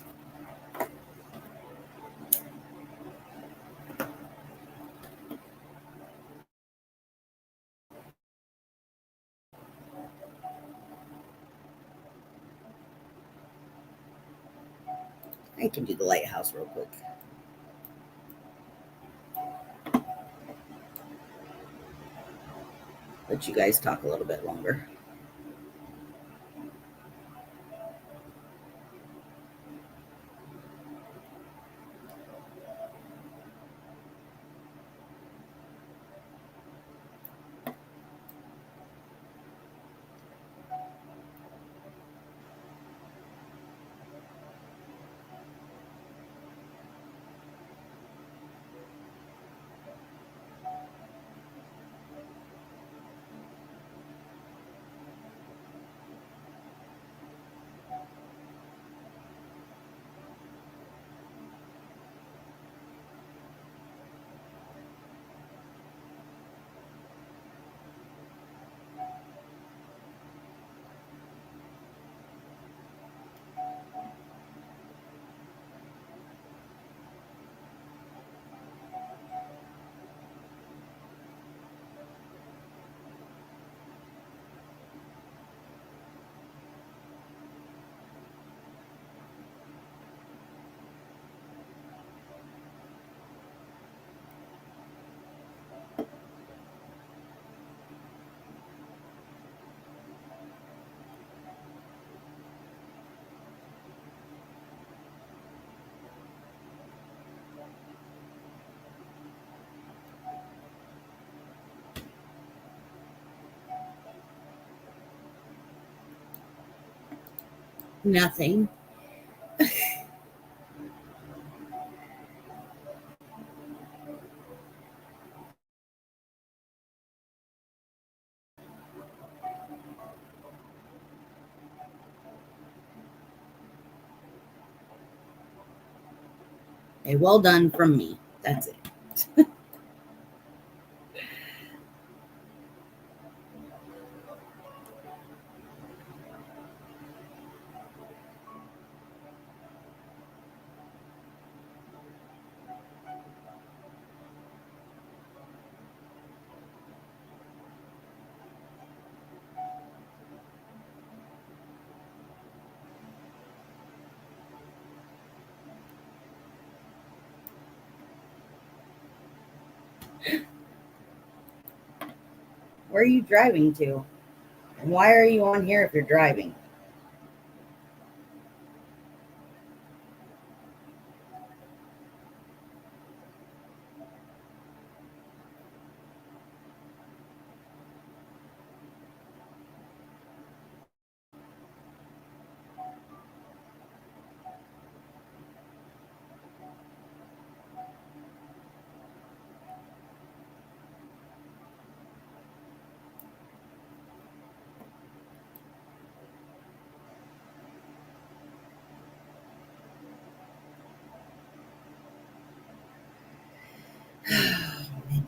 Speaker 1: I can do the lighthouse real quick. Let you guys talk a little bit longer. Nothing. A well done from me. That's it. Where are you driving to? And why are you on here if you're driving?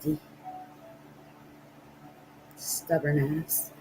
Speaker 1: nasty. Stubborn ass.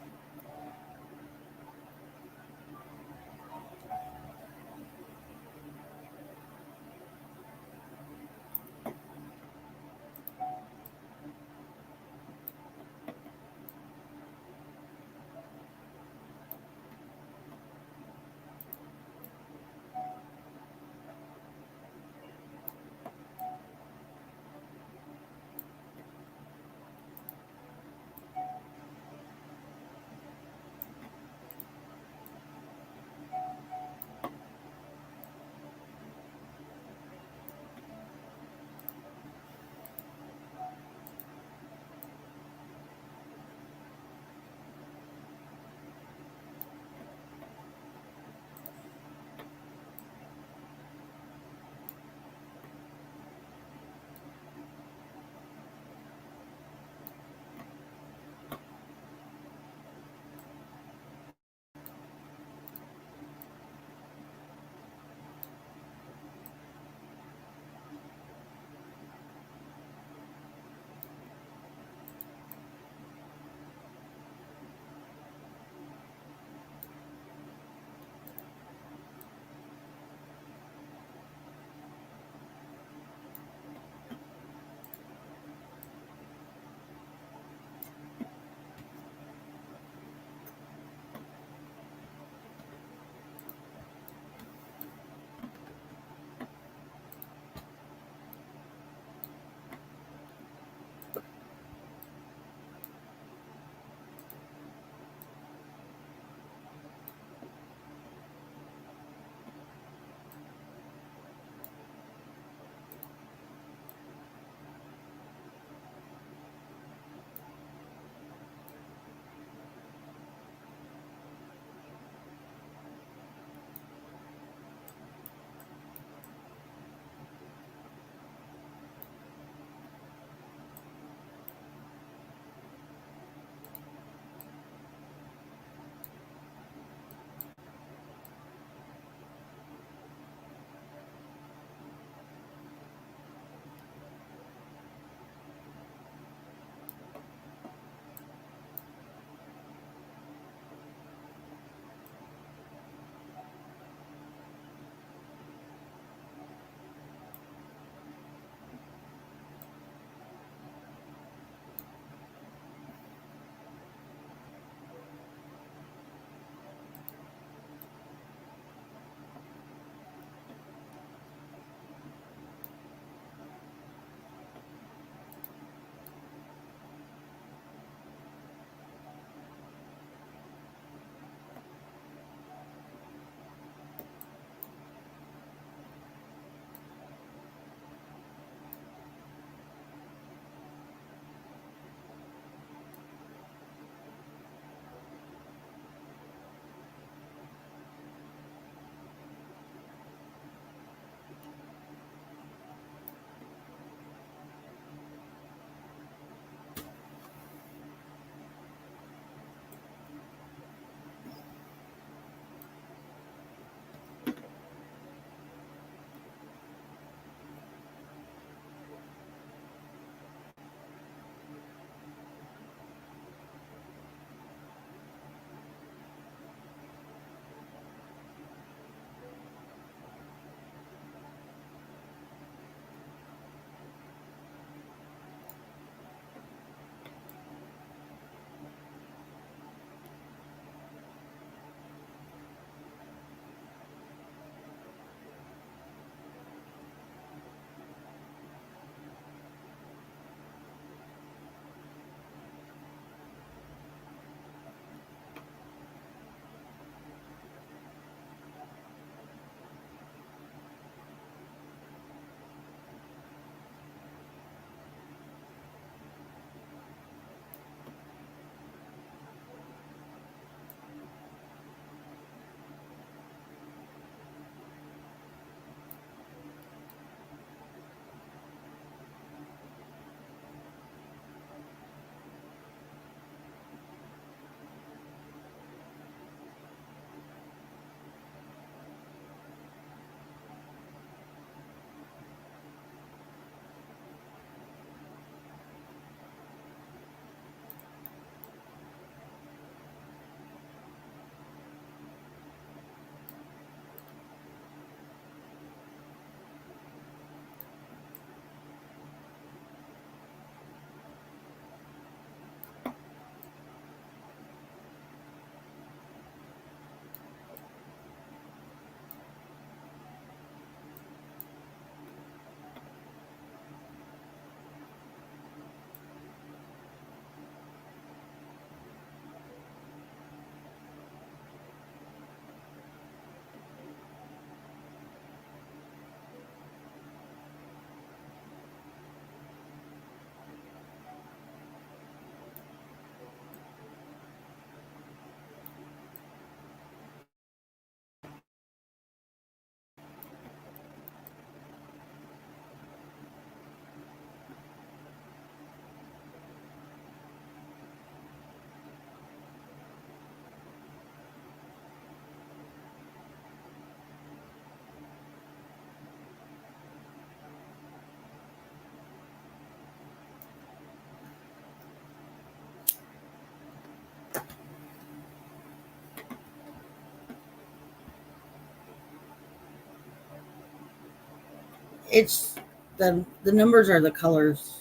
Speaker 1: It's the numbers are the colors,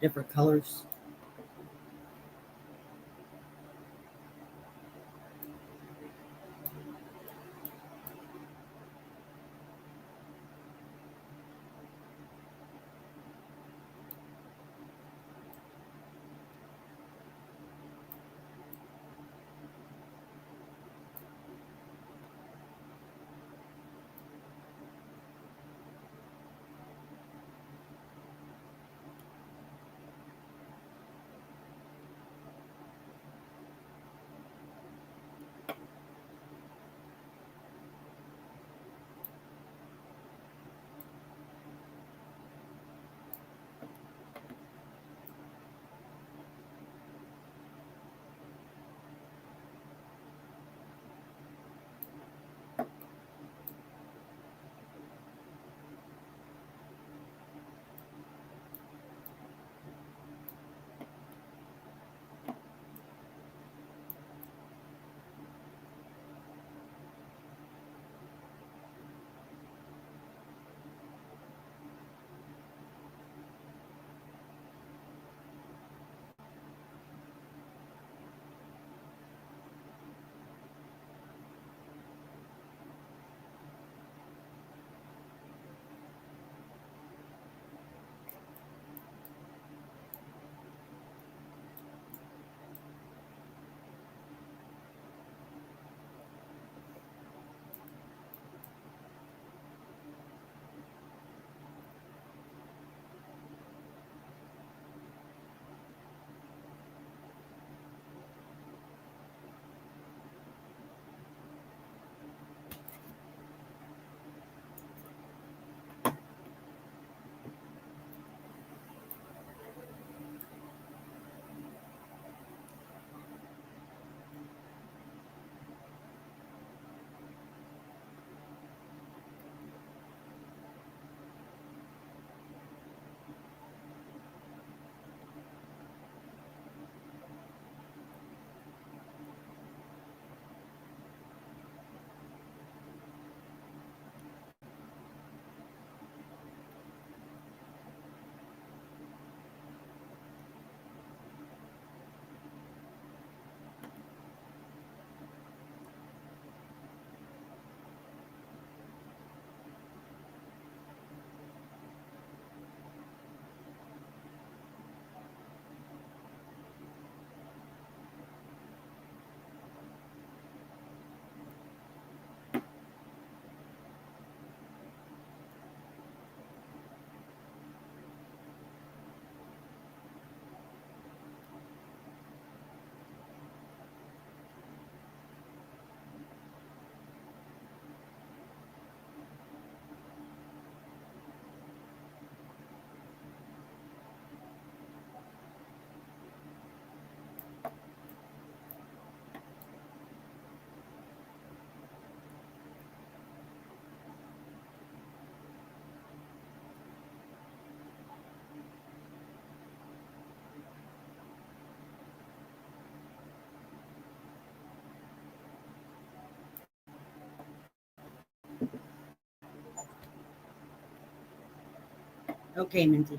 Speaker 1: different colors. Okay, Minty.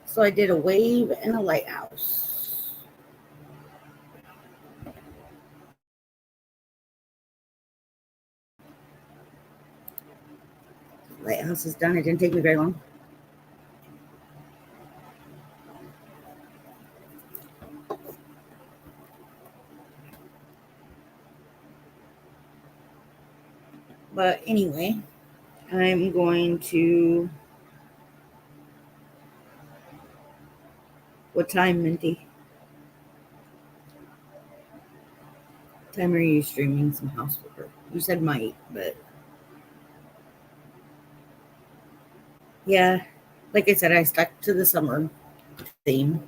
Speaker 1: So I did a wave and a lighthouse. Lighthouse is done. It didn't take me very long. But anyway, I'm going to. What time, Minty? What time are you streaming some housework? You said might, but yeah, like I said, I stuck to the summer theme.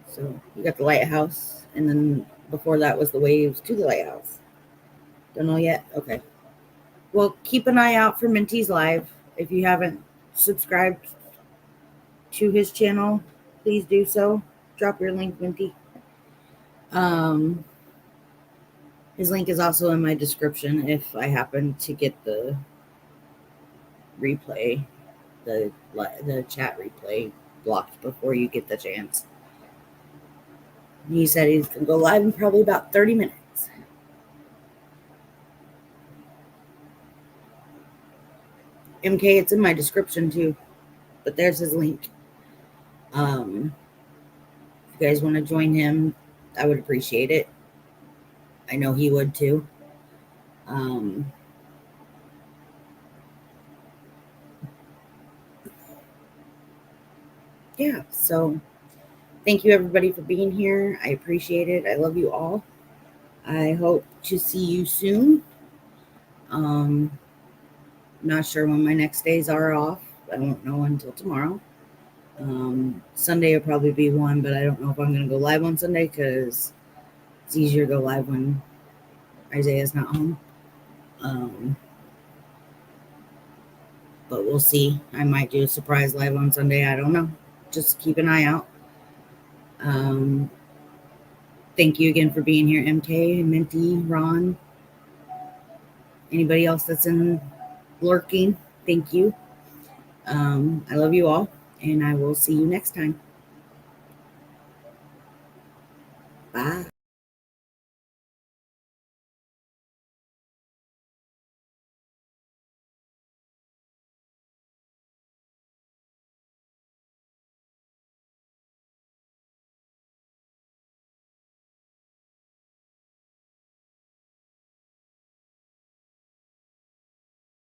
Speaker 1: So you got the lighthouse, and then before that was the waves to the lighthouse. Don't know yet? Okay. Well, keep an eye out for Minty's live. If you haven't subscribed to his channel, please do so. Drop your link, Minty. His link is also in my description if I happen to get the replay, the chat replay blocked before you get the chance. He said he's going to go live in probably about 30 minutes. MK, it's in my description too, but there's his link. If you guys want to join him, I would appreciate it. I know he would too. Yeah, so thank you everybody for being here. I appreciate it. I love you all. I hope to see you soon. Not sure when my next days are off. I won't know until tomorrow. Sunday will probably be one, but I don't know if I'm going to go live on Sunday because it's easier to go live when Isaiah's not home. But we'll see. I might do a surprise live on Sunday. I don't know. Just keep an eye out. Thank you again for being here, MK, Minty, Ron, anybody else that's in lurking. Thank you. I love you all, and I will see you next time. Bye.